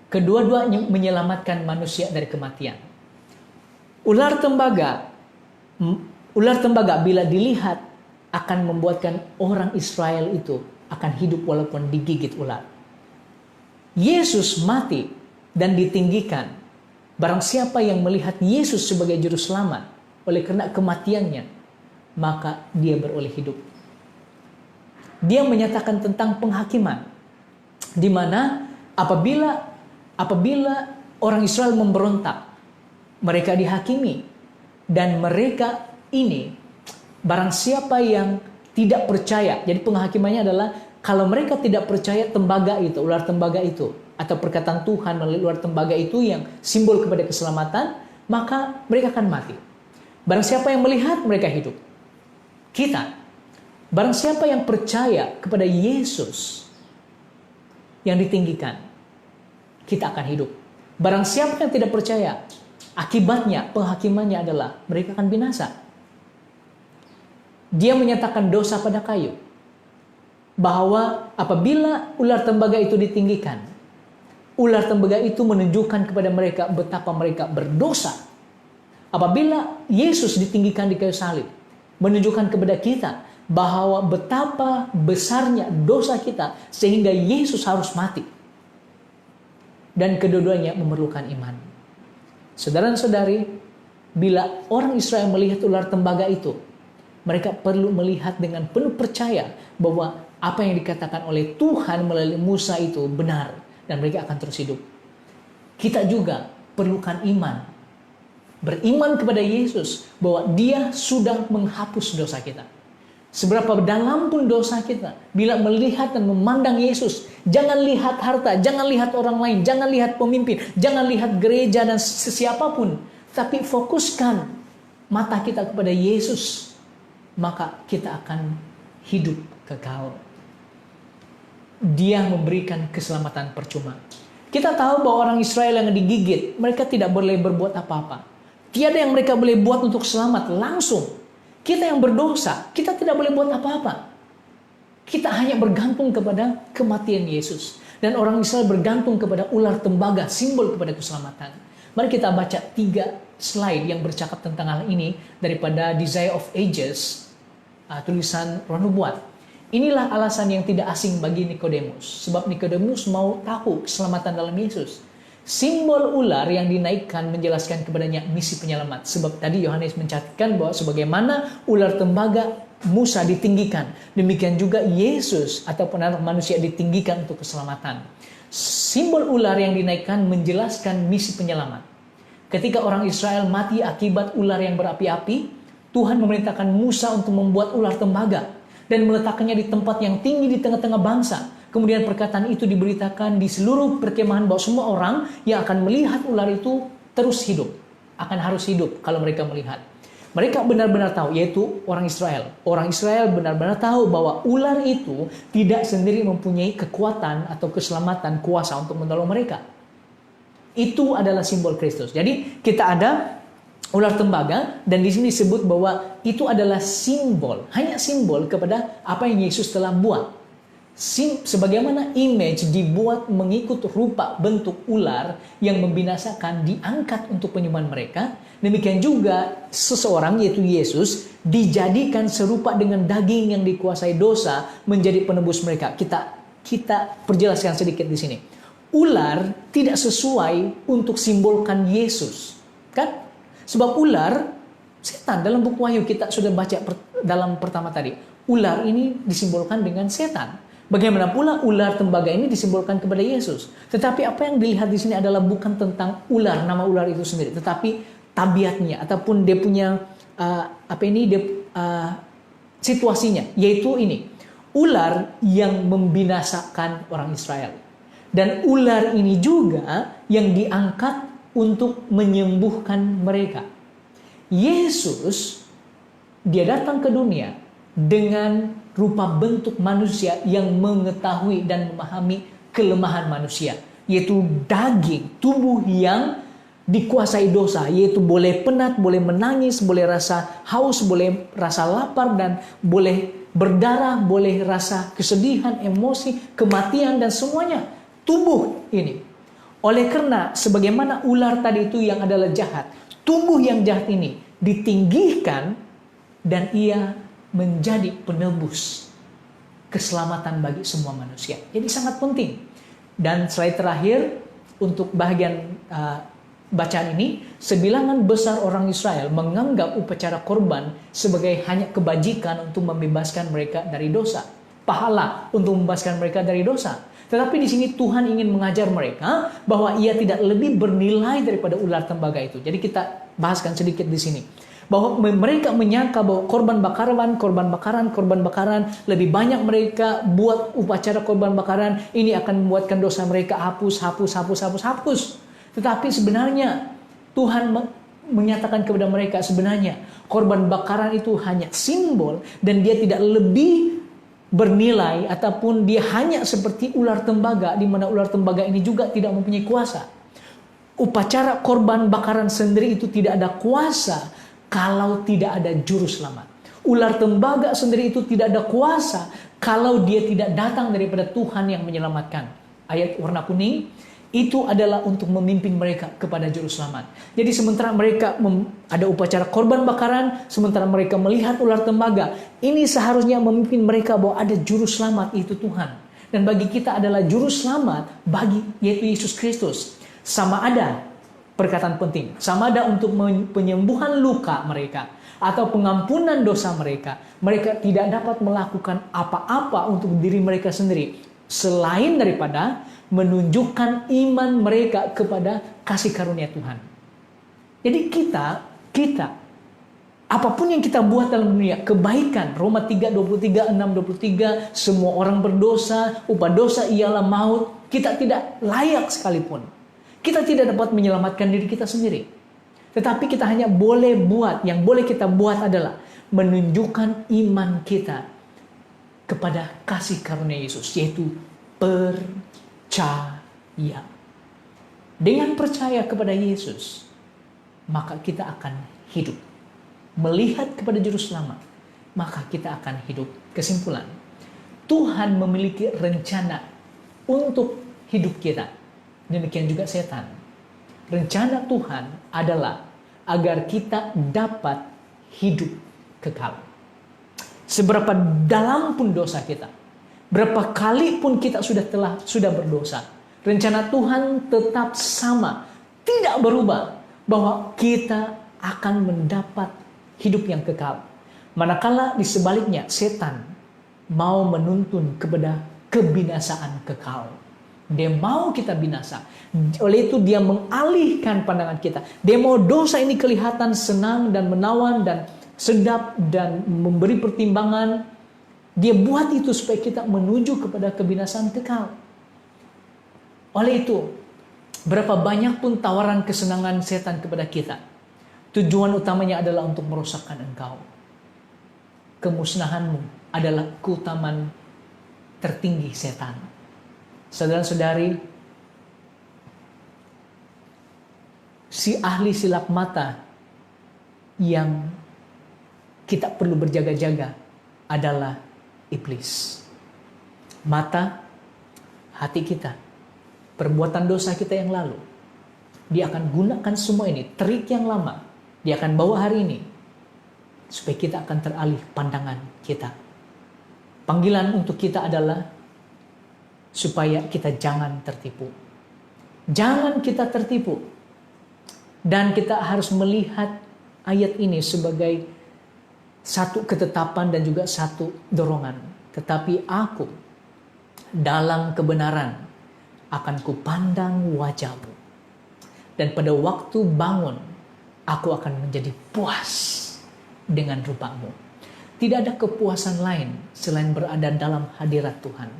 Kedua-duanya menyelamatkan manusia dari kematian. Ular tembaga bila dilihat akan membuatkan orang Israel itu akan hidup walaupun digigit ular. Yesus mati dan ditinggikan. Barang siapa yang melihat Yesus sebagai juru selamat oleh karena kematiannya, maka dia beroleh hidup. Dia menyatakan tentang penghakiman, di mana apabila orang Israel memberontak, mereka dihakimi, dan mereka ini barang siapa yang tidak percaya. Jadi penghakimannya adalah kalau mereka tidak percaya tembaga itu, ular tembaga itu, atau perkataan Tuhan melalui ular tembaga itu yang simbol kepada keselamatan, maka mereka akan mati. Barang siapa yang melihat, mereka hidup. Kita, barang siapa yang percaya kepada Yesus yang ditinggikan, kita akan hidup. Barang siapa yang tidak percaya, akibatnya, penghakimannya adalah mereka akan binasa. Dia menyatakan dosa pada kayu, bahwa apabila ular tembaga itu ditinggikan, ular tembaga itu menunjukkan kepada mereka betapa mereka berdosa. Apabila Yesus ditinggikan di kayu salib, menunjukkan kepada kita bahwa betapa besarnya dosa kita sehingga Yesus harus mati. Dan kedua-duanya memerlukan iman. Saudara-saudari, bila orang Israel melihat ular tembaga itu, mereka perlu melihat dengan penuh percaya bahwa apa yang dikatakan oleh Tuhan melalui Musa itu benar. Dan mereka akan terus hidup. Kita juga perlukan iman. Beriman kepada Yesus bahwa dia sudah menghapus dosa kita. Seberapa dalam pun dosa kita, bila melihat dan memandang Yesus, jangan lihat harta, jangan lihat orang lain, jangan lihat pemimpin, jangan lihat gereja dan siapapun, tapi fokuskan mata kita kepada Yesus, maka kita akan hidup kekal. Dia memberikan keselamatan percuma. Kita tahu bahwa orang Israel yang digigit, mereka tidak boleh berbuat apa-apa. Tiada yang mereka boleh buat untuk selamat langsung. Kita yang berdosa, kita tidak boleh buat apa-apa. Kita hanya bergantung kepada kematian Yesus. Dan orang Israel bergantung kepada ular tembaga, simbol kepada keselamatan. Mari kita baca 3 slide yang bercakap tentang hal ini daripada Desire of Ages, tulisan Roh Nubuat. Inilah alasan yang tidak asing bagi Nikodemus. Sebab Nikodemus mau tahu keselamatan dalam Yesus. Simbol ular yang dinaikkan menjelaskan kepadanya misi penyelamat. Sebab tadi Yohanes mencatatkan bahwa sebagaimana ular tembaga Musa ditinggikan, demikian juga Yesus ataupun anak manusia ditinggikan untuk keselamatan. Simbol ular yang dinaikkan menjelaskan misi penyelamat. Ketika orang Israel mati akibat ular yang berapi-api, Tuhan memerintahkan Musa untuk membuat ular tembaga. dan meletakkannya di tempat yang tinggi di tengah-tengah bangsa. Kemudian perkataan itu diberitakan di seluruh perkemahan bahwa semua orang yang akan melihat ular itu terus hidup. Akan harus hidup kalau mereka melihat. Mereka benar-benar tahu, yaitu orang Israel. Orang Israel benar-benar tahu bahwa ular itu tidak sendiri mempunyai kekuatan atau keselamatan kuasa untuk menolong mereka. Itu adalah simbol Kristus. Jadi kita ada ular tembaga dan di sini disebut bahwa itu adalah simbol, hanya simbol kepada apa yang Yesus telah buat. Sebagaimana image dibuat mengikut rupa bentuk ular yang membinasakan diangkat untuk penyembahan mereka, demikian juga seseorang yaitu Yesus dijadikan serupa dengan daging yang dikuasai dosa menjadi penebus mereka. Kita perjelaskan sedikit di sini. Ular tidak sesuai untuk simbolkan Yesus, kan? Sebab ular, setan, dalam buku Wahyu kita sudah baca dalam pertama tadi. Ular ini disimbolkan dengan setan. Bagaimana pula ular tembaga ini disimbolkan kepada Yesus. Tetapi apa yang dilihat di sini adalah bukan tentang ular, nama ular itu sendiri, tetapi tabiatnya ataupun dia punya situasinya, yaitu ini. Ular yang membinasakan orang Israel. Dan ular ini juga yang diangkat untuk menyembuhkan mereka. Yesus, dia datang ke dunia dengan rupa bentuk manusia yang mengetahui dan memahami kelemahan manusia, yaitu daging, tubuh yang dikuasai dosa, yaitu boleh penat, boleh menangis, boleh rasa haus, boleh rasa lapar, dan boleh berdarah, boleh rasa kesedihan, emosi, kematian, dan semuanya. Tubuh ini. Oleh karena sebagaimana ular tadi itu yang adalah jahat, tubuh yang jahat ini ditinggikan dan ia menjadi penebus keselamatan bagi semua manusia. Jadi sangat penting. Dan slide terakhir untuk bagian bacaan ini, sebilangan besar orang Israel menganggap upacara korban sebagai hanya kebajikan untuk membebaskan mereka dari dosa. Pahala untuk membebaskan mereka dari dosa. Tetapi di sini Tuhan ingin mengajar mereka bahwa ia tidak lebih bernilai daripada ular tembaga itu. Jadi kita bahaskan sedikit di sini. Bahwa mereka menyangka bahwa korban bakaran lebih banyak mereka buat upacara korban bakaran, ini akan membuatkan dosa mereka hapus. Tetapi sebenarnya Tuhan menyatakan kepada mereka sebenarnya korban bakaran itu hanya simbol dan dia tidak lebih bernilai ataupun dia hanya seperti ular tembaga, di mana ular tembaga ini juga tidak mempunyai kuasa. Upacara korban bakaran sendiri itu tidak ada kuasa kalau tidak ada juru selamat. Ular tembaga sendiri itu tidak ada kuasa kalau dia tidak datang daripada Tuhan yang menyelamatkan. Ayat warna kuning itu adalah untuk memimpin mereka kepada juru selamat. Jadi sementara mereka ada upacara korban bakaran, sementara mereka melihat ular tembaga, ini seharusnya memimpin mereka bahwa ada juru selamat, itu Tuhan. Dan bagi kita adalah juru selamat yaitu Yesus Kristus. Sama ada perkataan penting, sama ada untuk penyembuhan luka mereka atau pengampunan dosa mereka. Mereka tidak dapat melakukan apa-apa untuk diri mereka sendiri selain daripada menunjukkan iman mereka kepada kasih karunia Tuhan. Jadi kita apapun yang kita buat dalam dunia, kebaikan, Roma 3:23, 6:23, semua orang berdosa, upah dosa ialah maut. Kita tidak layak sekalipun. Kita tidak dapat menyelamatkan diri kita sendiri. Tetapi kita hanya boleh buat, yang boleh kita buat adalah menunjukkan iman kita kepada kasih karunia Yesus, yaitu percaya. Dengan percaya kepada Yesus, maka kita akan hidup. Melihat kepada juru selamat, maka kita akan hidup. Kesimpulan, Tuhan memiliki rencana untuk hidup kita. Demikian juga setan. Rencana Tuhan adalah agar kita dapat hidup kekal. Seberapa dalam pun dosa kita, berapa kali pun kita sudah berdosa, rencana Tuhan tetap sama, tidak berubah, bahwa kita akan mendapat hidup yang kekal. Manakala di sebaliknya setan mau menuntun kepada kebinasaan kekal. Dia mau kita binasa. Oleh itu dia mengalihkan pandangan kita. Dia mau dosa ini kelihatan senang dan menawan dan sedap dan memberi pertimbangan. Dia buat itu supaya kita menuju kepada kebinasaan kekal. Oleh itu, berapa banyak pun tawaran kesenangan setan kepada kita, tujuan utamanya adalah untuk merosakkan engkau. Kemusnahanmu adalah keutamaan tertinggi setan. Saudara-saudari, si ahli silap mata yang kita perlu berjaga-jaga adalah iblis. Mata, hati kita, perbuatan dosa kita yang lalu. Dia akan gunakan semua ini, trik yang lama. Dia akan bawa hari ini, supaya kita akan teralih pandangan kita. Panggilan untuk kita adalah supaya kita jangan tertipu. Jangan kita tertipu. Dan kita harus melihat ayat ini sebagai satu ketetapan dan juga satu dorongan. Tetapi aku dalam kebenaran akan kupandang wajahmu. Dan pada waktu bangun, aku akan menjadi puas dengan rupamu. Tidak ada kepuasan lain selain berada dalam hadirat Tuhan.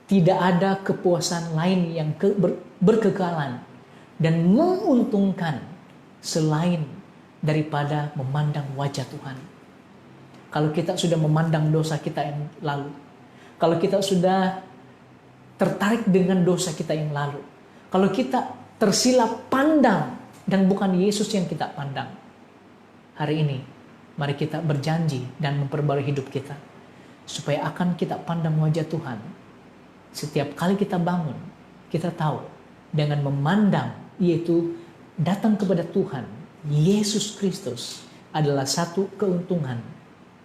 Tidak ada kepuasan lain yang berkekalan dan menguntungkan selain daripada memandang wajah Tuhan. Kalau kita sudah memandang dosa kita yang lalu, kalau kita sudah tertarik dengan dosa kita yang lalu, kalau kita tersilap pandang dan bukan Yesus yang kita pandang, hari ini mari kita berjanji dan memperbarui hidup kita supaya akan kita pandang wajah Tuhan. Setiap kali kita bangun, kita tahu dengan memandang, yaitu datang kepada Tuhan Yesus Kristus, adalah satu keuntungan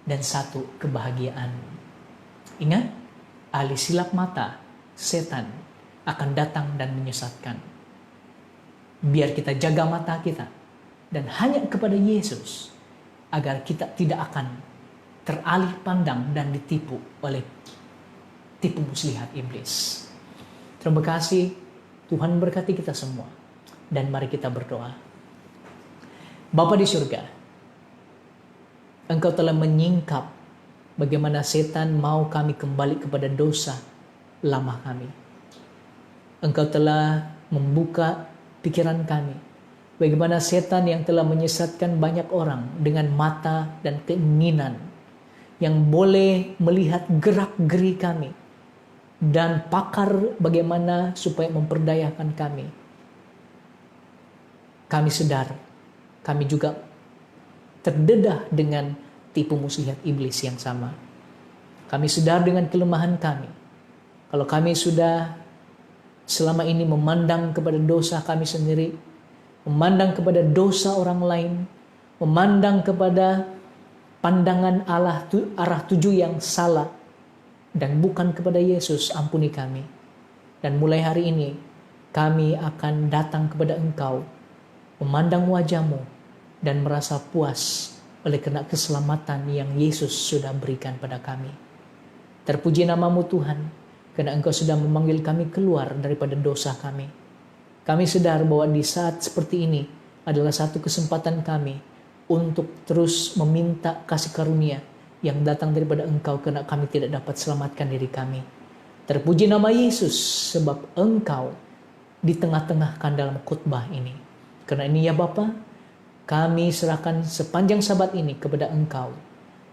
dan satu kebahagiaan. Ingat, ahli silap mata, setan, akan datang dan menyesatkan. Biar kita jaga mata kita dan hanya kepada Yesus, agar kita tidak akan teralih pandang dan ditipu oleh tipu muslihat iblis. Terima kasih, Tuhan berkati kita semua. Dan mari kita berdoa. Bapa di surga, Engkau telah menyingkap bagaimana setan mau kami kembali kepada dosa lama kami. Engkau telah membuka pikiran kami, bagaimana setan yang telah menyesatkan banyak orang dengan mata dan keinginan yang boleh melihat gerak-geri kami dan pakar bagaimana supaya memperdayakan kami. Kami sadar, kami juga terdedah dengan tipu muslihat iblis yang sama. Kami sadar dengan kelemahan kami. Kalau kami sudah selama ini memandang kepada dosa kami sendiri, memandang kepada dosa orang lain, memandang kepada pandangan Allah arah tuju yang salah dan bukan kepada Yesus, ampuni kami. Dan mulai hari ini kami akan datang kepada Engkau, memandang wajah-Mu dan merasa puas oleh karena keselamatan yang Yesus sudah berikan pada kami. Terpuji nama-Mu Tuhan, karena Engkau sudah memanggil kami keluar daripada dosa kami. Kami sadar bahwa di saat seperti ini adalah satu kesempatan kami untuk terus meminta kasih karunia yang datang daripada Engkau, karena kami tidak dapat selamatkan diri kami. Terpuji nama Yesus, sebab Engkau di tengah-tengahkan dalam khotbah ini. Karena ini ya Bapa, kami serahkan sepanjang sabat ini kepada Engkau,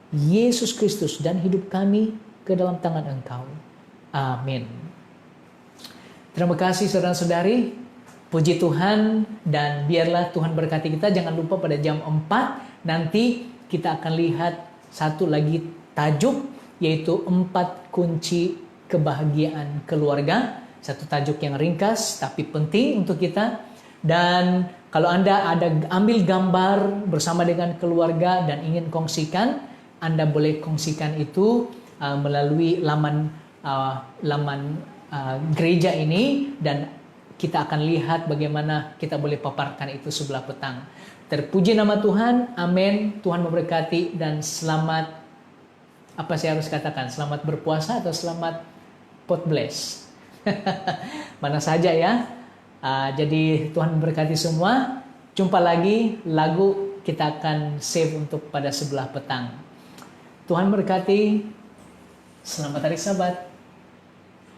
Yesus Kristus, dan hidup kami ke dalam tangan Engkau. Amin. Terima kasih saudara-saudari. Puji Tuhan, dan biarlah Tuhan berkati kita. Jangan lupa pada jam 4 nanti kita akan lihat satu lagi tajuk, yaitu 4 kunci kebahagiaan keluarga. Satu tajuk yang ringkas tapi penting untuk kita. Dan kalau Anda ada ambil gambar bersama dengan keluarga dan ingin kongsikan, Anda boleh kongsikan itu melalui laman gereja ini, dan kita akan lihat bagaimana kita boleh paparkan itu sebelah petang. Terpuji nama Tuhan, amin. Tuhan memberkati dan selamat, apa saya harus katakan, selamat berpuasa atau selamat pot bless. Mana saja ya. Jadi Tuhan memberkati semua. Jumpa lagi, lagu kita akan save untuk pada sebelah petang. Tuhan berkati. Selamat Hari Sabat.